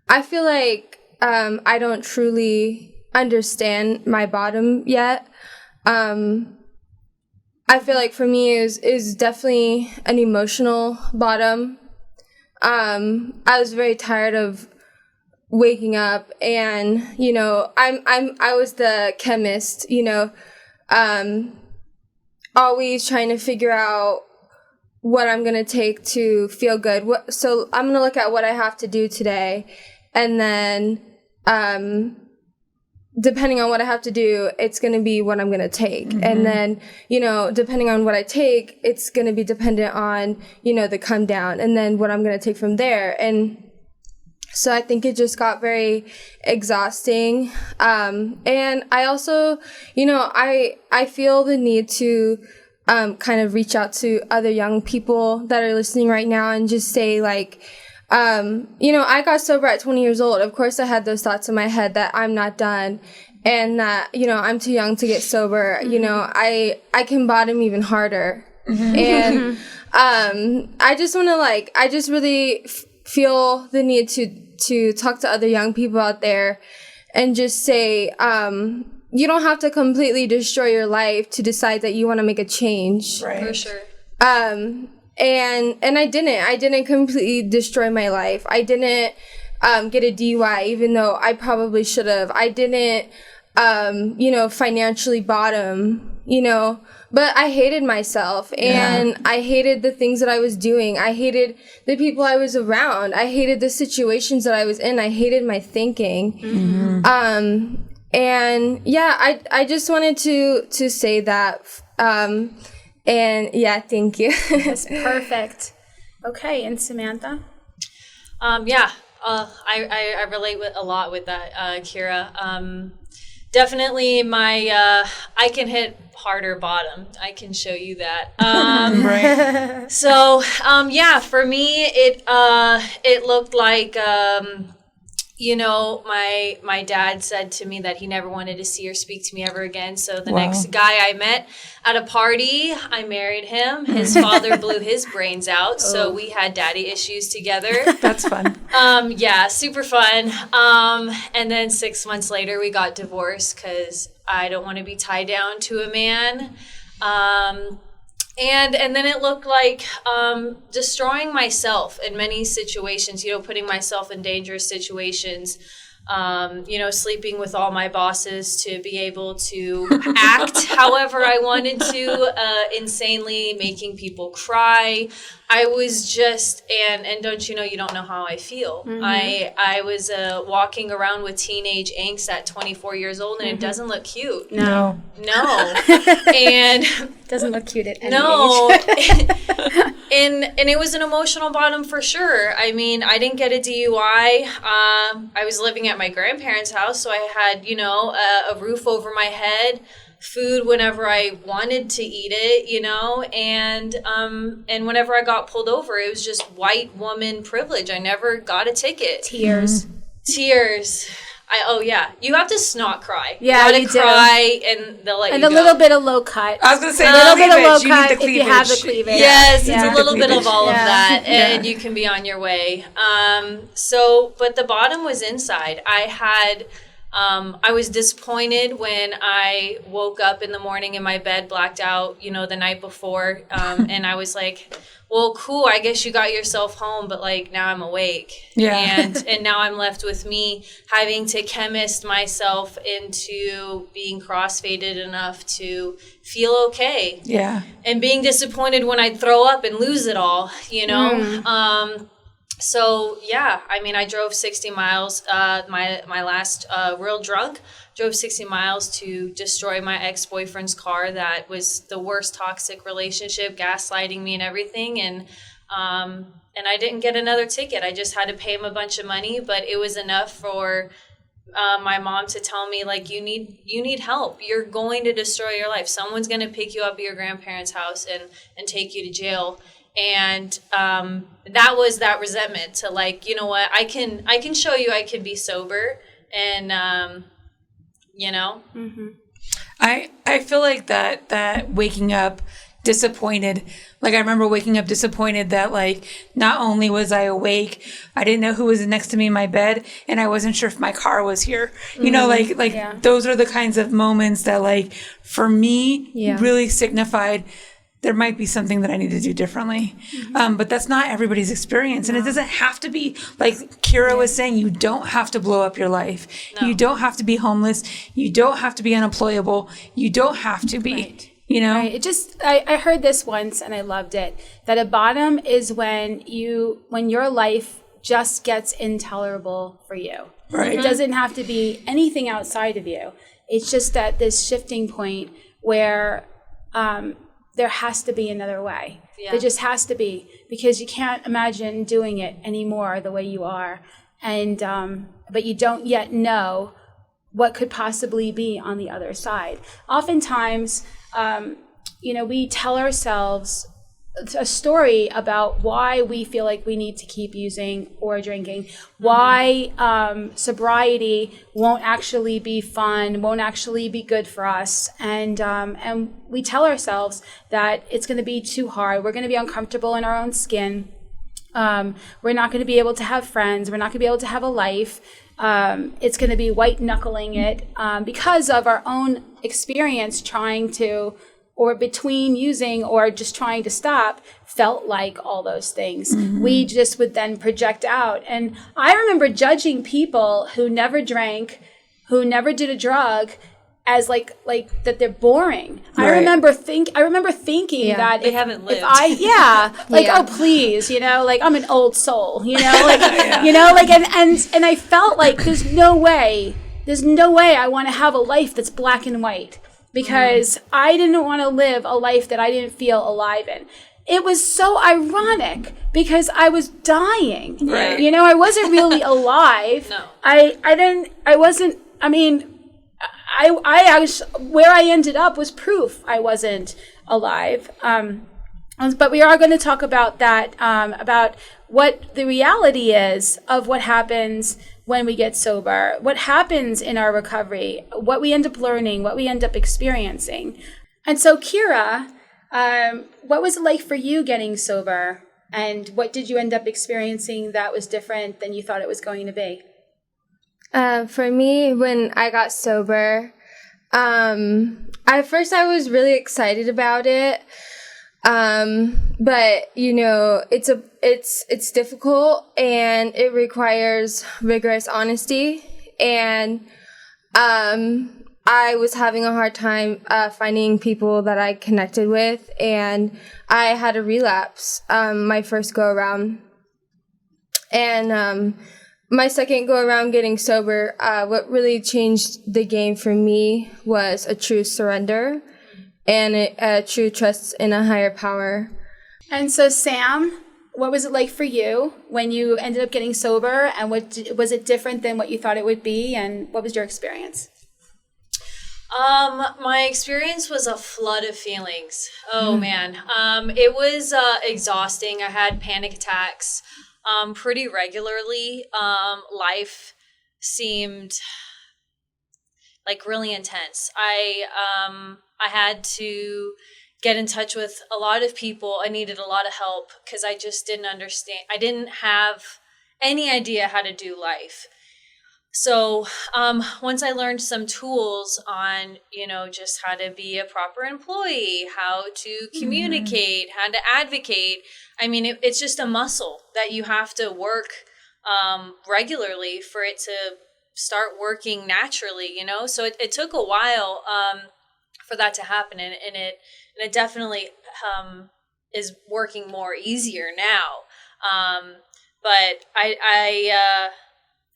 Speaker 4: I feel like I don't truly understand my bottom yet. I feel like for me is definitely an emotional bottom. I was very tired of waking up, and I was the chemist, always trying to figure out what I'm gonna take to feel good. So I'm gonna look at what I have to do today, and then depending on what I have to do, it's going to be what I'm going to take. And then, depending on what I take, it's going to be dependent on, the come down, and then what I'm going to take from there. And so I think it just got very exhausting. And I also, I feel the need to kind of reach out to other young people that are listening right now and just say, like, I got sober at 20 years old. Of course, I had those thoughts in my head that I'm not done and that, I'm too young to get sober. I can bottom even harder. And I just want to, I just really feel the need to talk to other young people out there and just say, you don't have to completely destroy your life to decide that you want to make a change.
Speaker 5: Right. For sure.
Speaker 4: And I didn't completely destroy my life. I didn't get a DUI, even though I probably should have. I didn't, financially bottom, but I hated myself, and I hated the things that I was doing. I hated the people I was around. I hated the situations that I was in. I hated my thinking. And I just wanted to say that, and thank you.
Speaker 1: That's perfect. Okay, and Samantha?
Speaker 5: I relate with a lot with that, Kira. definitely my I can hit harder bottom. I can show you that.
Speaker 3: Right.
Speaker 5: So yeah, for me it looked like you know, my dad said to me that he never wanted to see or speak to me ever again. So the next guy I met at a party, I married him. His father blew his brains out, so we had daddy issues together.
Speaker 3: That's fun.
Speaker 5: Yeah, super fun. And then 6 months later, we got divorced because I don't want to be tied down to a man. And then it looked like destroying myself in many situations, you know, putting myself in dangerous situations, you know, sleeping with all my bosses to be able to act however I wanted to, insanely making people cry. I was just, and don't you know, you don't know how I feel. I was walking around with teenage angst at 24 years old, and it doesn't look cute.
Speaker 3: No.
Speaker 5: And
Speaker 1: Doesn't look cute at any
Speaker 5: no.
Speaker 1: age.
Speaker 5: And it was an emotional bottom for sure. I mean, I didn't get a DUI. I was living at my grandparents' house, so I had, you know, a roof over my head, food whenever I wanted to eat it, you know, and whenever I got pulled over, it was just white woman privilege. I never got a ticket.
Speaker 1: Tears.
Speaker 5: Oh yeah, you have to snot cry.
Speaker 1: Yeah,
Speaker 5: you gotta cry, and they'll let
Speaker 1: And
Speaker 5: you
Speaker 1: a
Speaker 5: go.
Speaker 1: little bit of low cut.
Speaker 3: I was going to say
Speaker 1: a little bit of low
Speaker 3: cleavage. You need
Speaker 1: cut
Speaker 3: the
Speaker 1: if you have the
Speaker 3: cleavage.
Speaker 1: cleavage.
Speaker 5: Yes,
Speaker 1: Yeah.
Speaker 5: it's a little bit of all of
Speaker 1: Yeah.
Speaker 5: that, and you can be on your way. But the bottom was inside. I was disappointed when I woke up in the morning in my bed, blacked out, you know, the night before, and I was like, well, cool, I guess you got yourself home, but like now I'm awake.
Speaker 3: Yeah.
Speaker 5: And now I'm left with me having to chemist myself into being crossfaded enough to feel okay.
Speaker 3: Yeah.
Speaker 5: And being disappointed when I'd throw up and lose it all, you know? So yeah, I mean, I drove 60 miles, my last real drunk, drove 60 miles to destroy my ex-boyfriend's car. That was the worst toxic relationship, gaslighting me and everything. And I didn't get another ticket. I just had to pay him a bunch of money, but it was enough for my mom to tell me, like, you need help. You're going to destroy your life. Someone's going to pick you up at your grandparents' house and take you to jail. And that was that resentment to, like, you know what, I can show you I can be sober, and you know.
Speaker 3: I feel like that waking up disappointed. Like, I remember waking up disappointed that, like, not only was I awake, I didn't know who was next to me in my bed, and I wasn't sure if my car was here. You know, like those are the kinds of moments that, like, for me, really signified there might be something that I need to do differently. But that's not everybody's experience. And it doesn't have to be, like Kira was saying, you don't have to blow up your life. No. You don't have to be homeless. You don't have to be unemployable. You don't have to be, you know?
Speaker 1: Right. It just, I heard this once and I loved it, that a bottom is when your life just gets intolerable for you.
Speaker 3: Right.
Speaker 1: It doesn't have to be anything outside of you. It's just at this shifting point where, there has to be another way. Yeah. There just has to be, because you can't imagine doing it anymore the way you are. And, but you don't yet know what could possibly be on the other side. Oftentimes, you know, we tell ourselves a story about why we feel like we need to keep using or drinking, why sobriety won't actually be fun, won't actually be good for us, and we tell ourselves that it's going to be too hard. We're going to be uncomfortable in our own skin. We're not going to be able to have friends. We're not going to be able to have a life. It's going to be white knuckling it because of our own experience trying to, or between using or just trying to stop, felt like all those things. We just would then project out. And I remember judging people who never drank, who never did a drug, as like that they're boring. Right. I remember thinking that
Speaker 5: they haven't lived.
Speaker 1: Oh please, you know, like I'm an old soul, you know, like you know, like and I felt like there's no way I want to have a life that's black and white. Because I didn't want to live a life that I didn't feel alive in. It was so ironic because I was dying.
Speaker 5: Right.
Speaker 1: You know, I wasn't really alive.
Speaker 5: No.
Speaker 1: I where I ended up was proof I wasn't alive. But we are going to talk about that, about what the reality is of what happens when we get sober, what happens in our recovery, what we end up learning, what we end up experiencing. And so, Kira, what was it like for you getting sober? And what did you end up experiencing that was different than you thought it was going to be?
Speaker 4: For me, when I got sober, at first I was really excited about it. But it's difficult and it requires rigorous honesty. And, I was having a hard time, finding people that I connected with, and I had a relapse, my first go around. And, my second go around getting sober, what really changed the game for me was a true surrender and a true trust in a higher power.
Speaker 1: And so, Sam, what was it like for you when you ended up getting sober, and was it different than what you thought it would be, and what was your experience?
Speaker 5: My experience was a flood of feelings. Oh man. It was exhausting. I had panic attacks pretty regularly. Life seemed like really intense. I had to get in touch with a lot of people. I needed a lot of help because I just didn't understand. I didn't have any idea how to do life. So once I learned some tools on, just how to be a proper employee, how to communicate, how to advocate, I mean, it's just a muscle that you have to work regularly for it to start working naturally, So it took a while for that to happen, and it definitely is working more easier now. But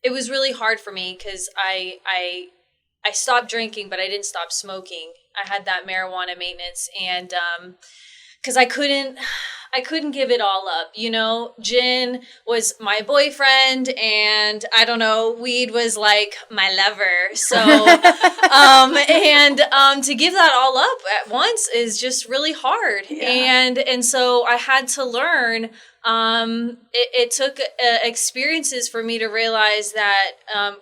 Speaker 5: it was really hard for me because I stopped drinking, but I didn't stop smoking. I had that marijuana maintenance, and because I couldn't give it all up. Gin was my boyfriend, and I don't know, weed was like my lover. So, to give that all up at once is just really hard. Yeah. And so I had to learn. It took experiences for me to realize that,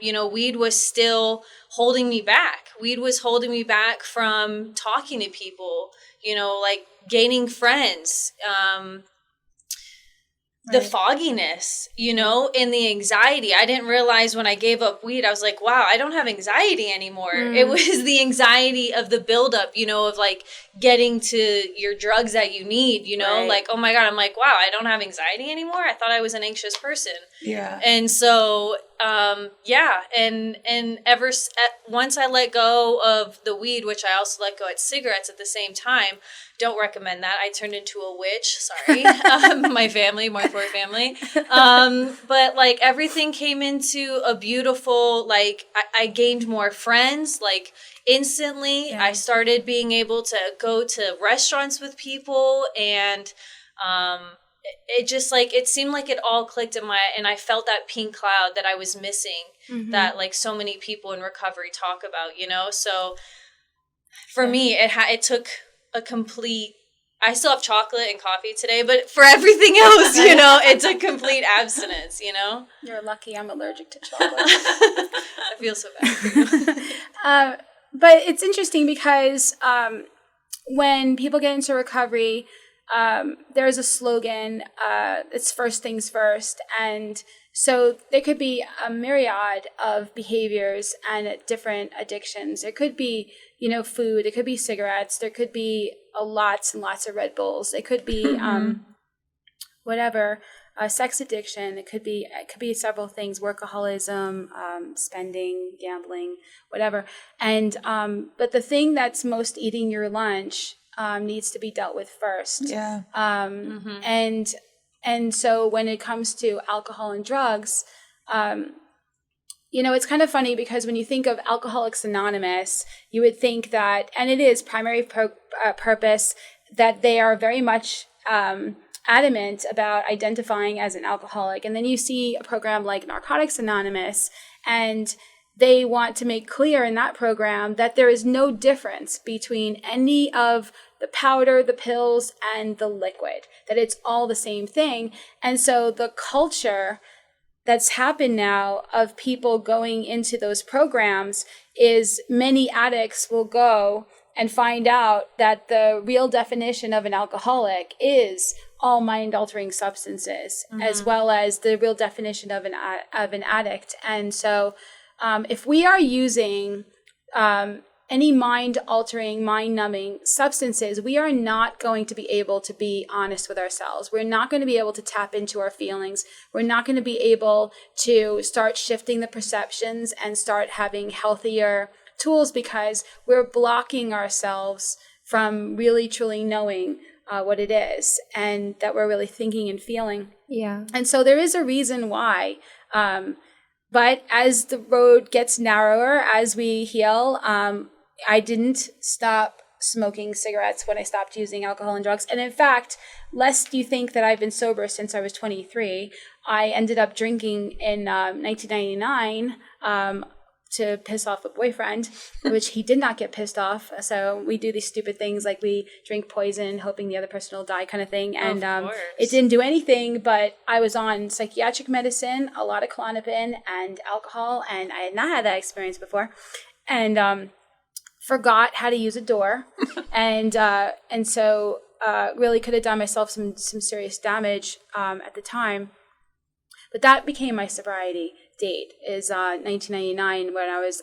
Speaker 5: weed was still holding me back. Weed was holding me back from talking to people, like gaining friends, the fogginess, and the anxiety. I didn't realize when I gave up weed, I was like, wow, I don't have anxiety anymore. It was the anxiety of the buildup, of like getting to your drugs that you need,
Speaker 1: Right.
Speaker 5: like, oh my God, I'm like, wow, I don't have anxiety anymore. I thought I was an anxious person.
Speaker 3: Yeah.
Speaker 5: And so, and once I let go of the weed, which I also let go at cigarettes at the same time, don't recommend that. I turned into a witch. Sorry. My family, Marthor family. But like everything came into a beautiful, like I gained more friends, like instantly. Yeah. I started being able to go to restaurants with people, and it just like, it seemed like it all clicked and I felt that pink cloud that I was missing, that like so many people in recovery talk about, so for me, it took a complete, I still have chocolate and coffee today, but for everything else, it took complete abstinence,
Speaker 1: You're lucky I'm allergic to chocolate.
Speaker 5: I feel so bad for you.
Speaker 1: But it's interesting because when people get into recovery, there's a slogan, it's first things first. And so there could be a myriad of behaviors and different addictions. It could be, food. It could be cigarettes. There could be lots and lots of Red Bulls. It could be sex addiction. It could be several things: workaholism, spending, gambling, whatever. And but the thing that's most eating your lunch needs to be dealt with first.
Speaker 3: Yeah.
Speaker 1: And so when it comes to alcohol and drugs, it's kind of funny because when you think of Alcoholics Anonymous, you would think that, and it is primary purpose, that they are very much adamant about identifying as an alcoholic. And then you see a program like Narcotics Anonymous, and they want to make clear in that program that there is no difference between any of the powder, the pills, and the liquid, that it's all the same thing. And so the culture that's happened now of people going into those programs is many addicts will go and find out that the real definition of an alcoholic is all mind-altering substances, as well as the real definition of an addict. And so if we are using any mind-altering, mind-numbing substances, we are not going to be able to be honest with ourselves. We're not going to be able to tap into our feelings. We're not going to be able to start shifting the perceptions and start having healthier tools, because we're blocking ourselves from really, truly knowing what it is and that we're really thinking and feeling.
Speaker 4: Yeah.
Speaker 1: And so there is a reason why. But as the road gets narrower, as we heal, I didn't stop smoking cigarettes when I stopped using alcohol and drugs. And in fact, lest you think that I've been sober since I was 23, I ended up drinking in 1999 to piss off a boyfriend, which he did not get pissed off. So we do these stupid things like we drink poison, hoping the other person will die kind of thing. And it didn't do anything, but I was on psychiatric medicine, a lot of Klonopin and alcohol, and I had not had that experience before. And forgot how to use a door. and so really could have done myself some serious damage at the time. But that became my sobriety date, is 1999, when I was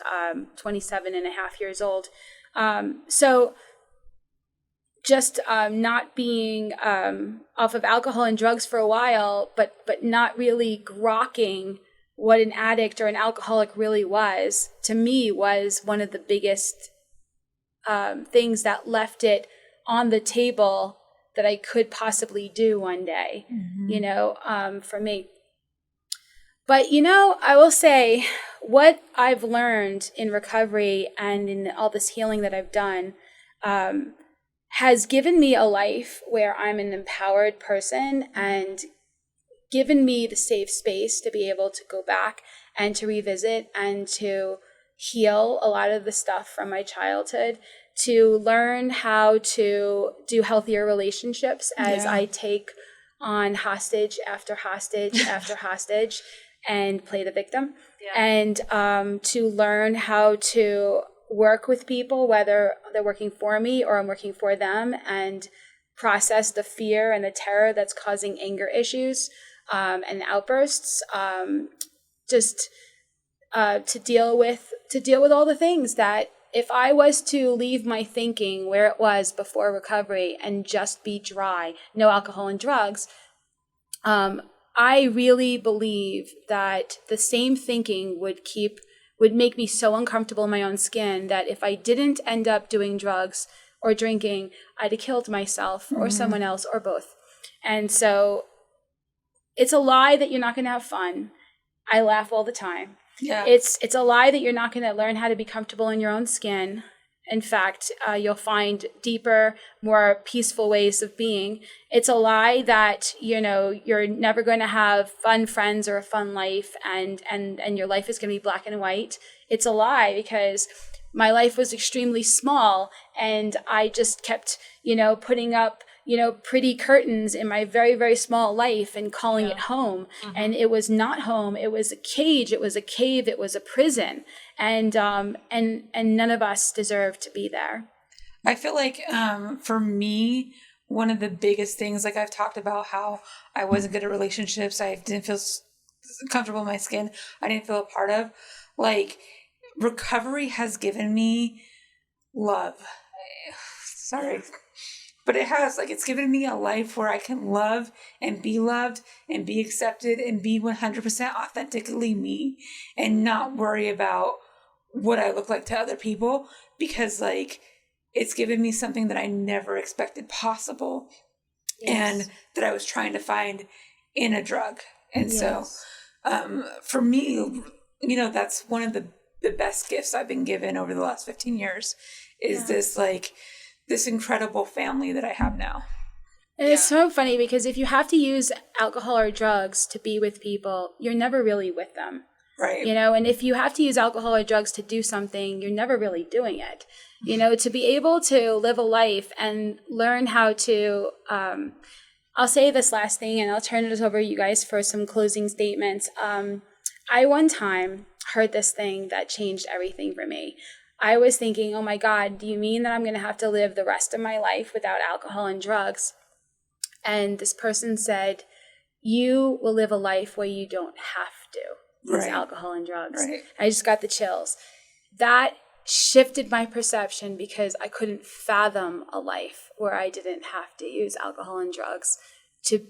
Speaker 1: 27 and a half years old. So just not being off of alcohol and drugs for a while, but not really grokking what an addict or an alcoholic really was, to me, was one of the biggest things that left it on the table that I could possibly do one day, for me. But, I will say what I've learned in recovery and in all this healing that I've done has given me a life where I'm an empowered person and given me the safe space to be able to go back and to revisit and to heal a lot of the stuff from my childhood, to learn how to do healthier relationships as I take on hostage after hostage after hostage and play the victim, and to learn how to work with people, whether they're working for me or I'm working for them, and process the fear and the terror that's causing anger issues and outbursts, to deal with all the things that, if I was to leave my thinking where it was before recovery and just be dry, no alcohol and drugs, I really believe that the same thinking would make me so uncomfortable in my own skin that if I didn't end up doing drugs or drinking, I'd have killed myself or someone else or both. And so it's a lie that you're not going to have fun. I laugh all the time. Yeah. It's a lie that you're not going to learn how to be comfortable in your own skin. In fact, you'll find deeper, more peaceful ways of being. It's a lie that, you're never going to have fun friends or a fun life and your life is going to be black and white. It's a lie, because my life was extremely small and I just kept, putting up, pretty curtains in my very, very small life and calling it home. And it was not home. It was a cage. It was a cave. It was a prison. And none of us deserve to be there.
Speaker 3: I feel like for me, one of the biggest things, like I've talked about how I wasn't good at relationships. I didn't feel comfortable in my skin. I didn't feel a part of. Like, recovery has given me love. Sorry. But it has, it's given me a life where I can love and be loved and be accepted and be 100% authentically me and not worry about what I look like to other people, because it's given me something that I never expected possible and that I was trying to find in a drug. And so for me, that's one of the best gifts I've been given over the last 15 years is this incredible family that I have now.
Speaker 1: And it's so funny, because if you have to use alcohol or drugs to be with people, you're never really with them.
Speaker 3: Right.
Speaker 1: You know, and if you have to use alcohol or drugs to do something, you're never really doing it. You know, to be able to live a life and learn how to, I'll say this last thing and I'll turn it over to you guys for some closing statements. I one time heard this thing that changed everything for me. I was thinking, oh my God, do you mean that I'm going to have to live the rest of my life without alcohol and drugs? And this person said, you will live a life where you don't have to use alcohol and drugs.
Speaker 3: Right.
Speaker 1: I just got the chills. That shifted my perception because I couldn't fathom a life where I didn't have to use alcohol and drugs to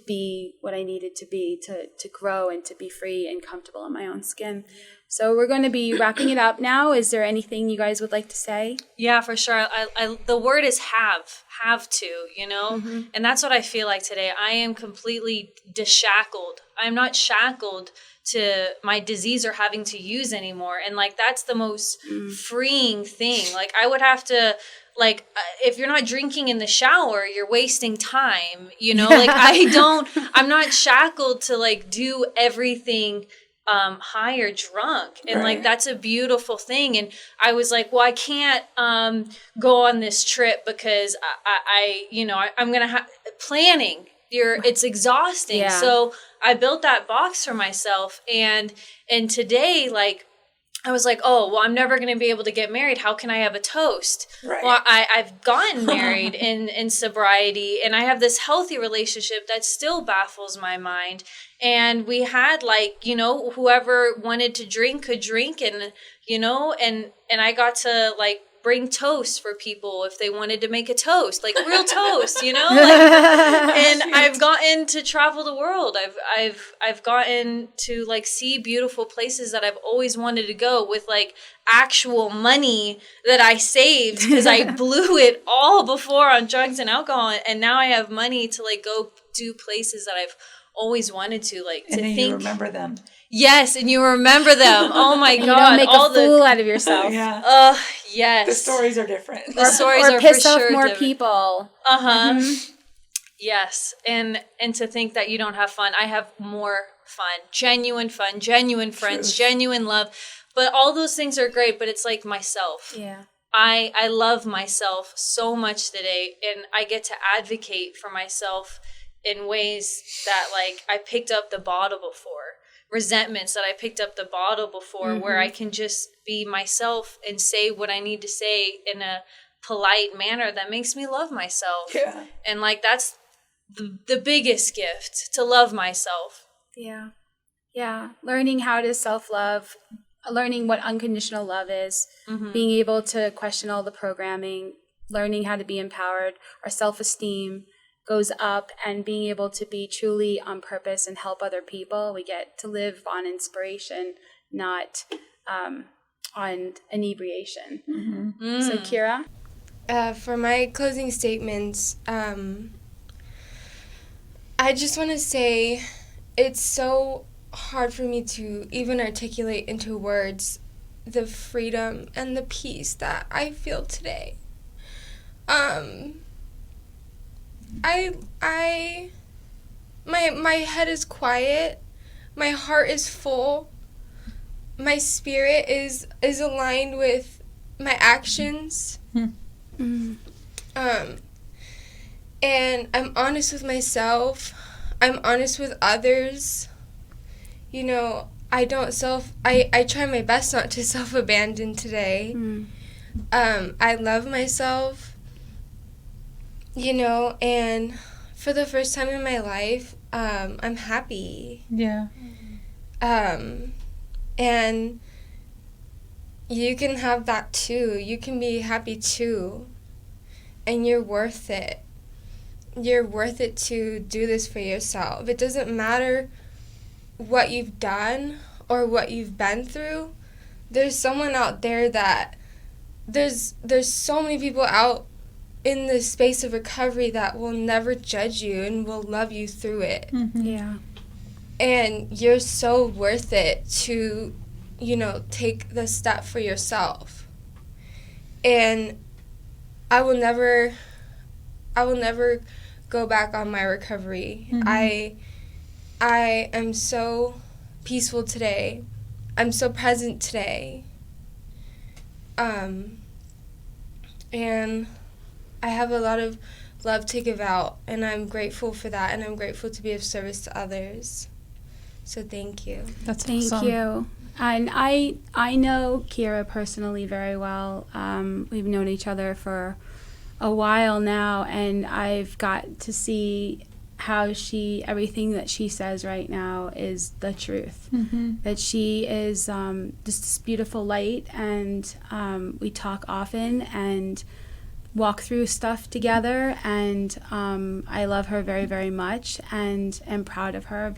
Speaker 1: be what I needed to be, to grow and to be free and comfortable in my own skin. So we're going to be wrapping it up now. Is there anything you guys would like to say?
Speaker 5: Yeah, for sure. I the word is have to, you know? And that's what I feel like today. I am completely dishackled. I'm not shackled to my disease or having to use anymore. And like, that's the most freeing thing. Like I would have to, like, if you're not drinking in the shower, you're wasting time, you know? Like I'm not shackled to like do everything high or drunk. And like, that's a beautiful thing. And I was like, well, I can't go on this trip because I you know, I'm going to have planning. It's exhausting.
Speaker 1: Yeah.
Speaker 5: So I built that box for myself. And today, like, I was like, oh, well, I'm never going to be able to get married. How can I have a toast?
Speaker 3: Right.
Speaker 5: Well, I've gotten married in sobriety, and I have this healthy relationship that still baffles my mind. And we had, like, you know, whoever wanted to drink could drink, and, you know, and I got to, like, bring toast for people if they wanted to make a toast, like real toast, you know? Like, and I've gotten to travel the world. I've gotten to like see beautiful places that I've always wanted to go with like actual money that I saved because I blew it all before on drugs and alcohol. And now I have money to like go do places that I've always wanted to, like,
Speaker 3: and
Speaker 5: to
Speaker 3: then
Speaker 5: think.
Speaker 3: You remember them.
Speaker 5: Yes, and you remember them. Oh my
Speaker 1: You
Speaker 5: God.
Speaker 1: don't make a fool out of yourself.
Speaker 3: Yeah.
Speaker 5: Yes.
Speaker 3: The stories are different.
Speaker 5: The stories
Speaker 1: or
Speaker 5: are
Speaker 1: piss
Speaker 5: for
Speaker 1: off
Speaker 5: sure
Speaker 1: more
Speaker 5: different.
Speaker 1: people.
Speaker 5: Yes. And to think that you don't have fun. I have more fun, genuine friends, genuine love. But all those things are great, but it's like myself.
Speaker 1: Yeah.
Speaker 5: I love myself so much today, and I get to advocate for myself in ways that, like, I picked up the bottle before. Resentments that I picked up the bottle before, where I can just be myself and say what I need to say in a polite manner that makes me love myself.
Speaker 3: Yeah.
Speaker 5: And, like, that's the biggest gift, to love myself.
Speaker 1: Yeah. Yeah. Learning how to self-love, learning what unconditional love is, being able to question all the programming, learning how to be empowered, our self-esteem goes up, and being able to be truly on purpose and help other people. We get to live on inspiration, not on inebriation. So, Kira?
Speaker 4: For my closing statements, I just want to say it's so hard for me to even articulate into words the freedom and the peace that I feel today. My head is quiet, my heart is full, my spirit is aligned with my actions. And I'm honest with myself, I'm honest with others. You know, I try my best not to self-abandon today. I love myself, you know, and for the first time in my life, I'm happy.
Speaker 3: Yeah.
Speaker 4: And you can have that too. You can be happy too. And you're worth it. You're worth it to do this for yourself. It doesn't matter what you've done or what you've been through. There's someone out there that there's so many people out in the space of recovery that will never judge you and will love you through it.
Speaker 1: Yeah.
Speaker 4: And you're so worth it to, you know, take the step for yourself. And I will never go back on my recovery. I am so peaceful today. I'm so present today. And I have a lot of love to give out, and I'm grateful for that, and I'm grateful to be of service to others. So thank you.
Speaker 3: That's
Speaker 1: Thank
Speaker 3: awesome.
Speaker 1: you. And I know Kira personally very well. We've known each other for a while now, and I've got to see how everything that she says right now is the truth. That she is just this beautiful light, and we talk often and walk through stuff together, and I love her very, very much, and am proud of her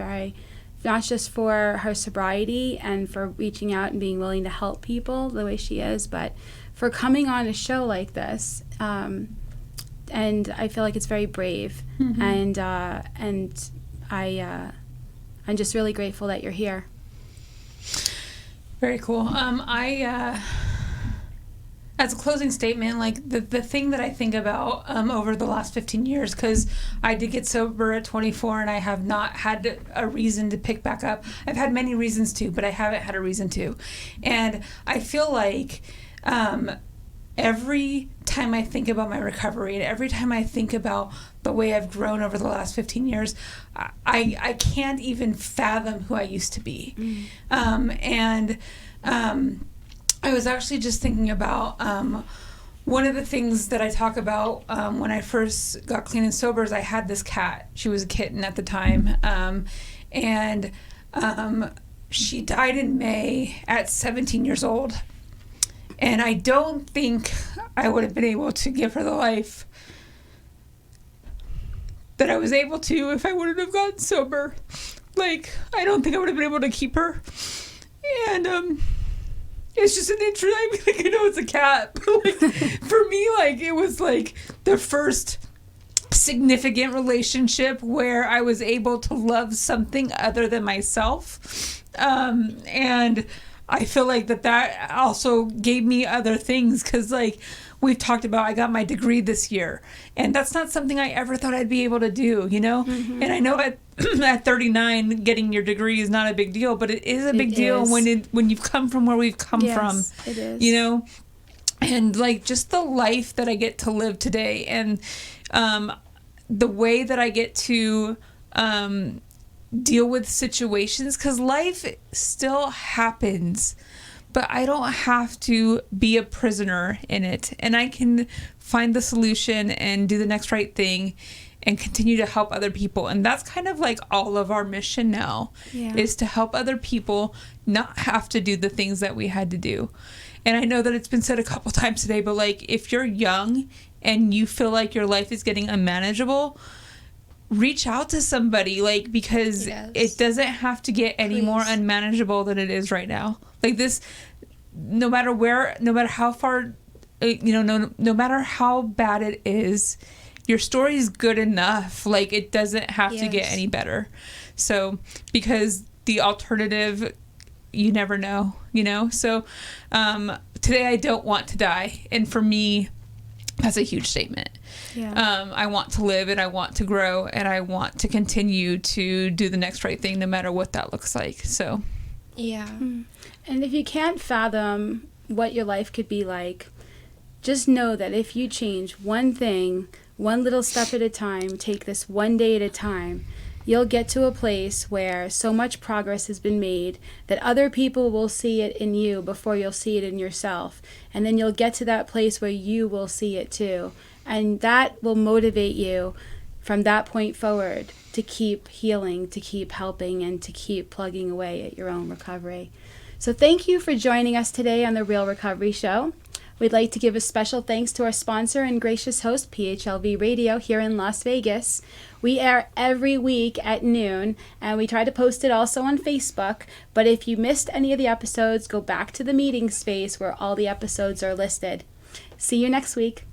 Speaker 1: not just for her sobriety and for reaching out and being willing to help people the way she is, but for coming on a show like this. And I feel like it's very brave. And I'm just really grateful that you're here.
Speaker 3: Very cool. As a closing statement, like the thing that I think about over the last 15 years, because I did get sober at 24 and I have not had a reason to pick back up. I've had many reasons to, but I haven't had a reason to. And I feel like every time I think about my recovery and every time I think about the way I've grown over the last 15 years, I can't even fathom who I used to be. I was actually just thinking about one of the things that I talk about when I first got clean and sober is I had this cat. She was a kitten at the time. And she died in May at 17 years old. And I don't think I would have been able to give her the life that I was able to if I wouldn't have gotten sober. Like, I don't think I would have been able to keep her. And it's just an interest. I mean, like, I know it's a cat, but like, for me, like, it was like the first significant relationship where I was able to love something other than myself. And I feel like that also gave me other things, because like we've talked about, I got my degree this year, and that's not something I ever thought I'd be able to do, you know? And I know at 39, getting your degree is not a big deal, but it is a big deal when you've come from where we've come from,
Speaker 1: it is.
Speaker 3: you know? And like just the life that I get to live today, and the way that I get to deal with situations, because life still happens, but I don't have to be a prisoner in it, and I can find the solution and do the next right thing and continue to help other people. And that's kind of like all of our mission now, is to help other people not have to do the things that we had to do. And I know that it's been said a couple times today, but like if you're young and you feel like your life is getting unmanageable, reach out to somebody, like, because it doesn't have to get any more unmanageable than it is right now. Like this, no matter how far, no matter how bad it is, your story is good enough. Like it doesn't have to get any better. So, because the alternative, you never know, So, today I don't want to die. And for me, that's a huge statement. I want to live, and I want to grow, and I want to continue to do the next right thing, no matter what that looks like. So,
Speaker 1: And if you can't fathom what your life could be like, just know that if you change one thing, one little step at a time, take this one day at a time, you'll get to a place where so much progress has been made that other people will see it in you before you'll see it in yourself. And then you'll get to that place where you will see it too. And that will motivate you from that point forward to keep healing, to keep helping, and to keep plugging away at your own recovery. So thank you for joining us today on The Real Recovery Show. We'd like to give a special thanks to our sponsor and gracious host, PHLV Radio, here in Las Vegas. We air every week at noon, and we try to post it also on Facebook. But if you missed any of the episodes, go back to the meeting space where all the episodes are listed. See you next week.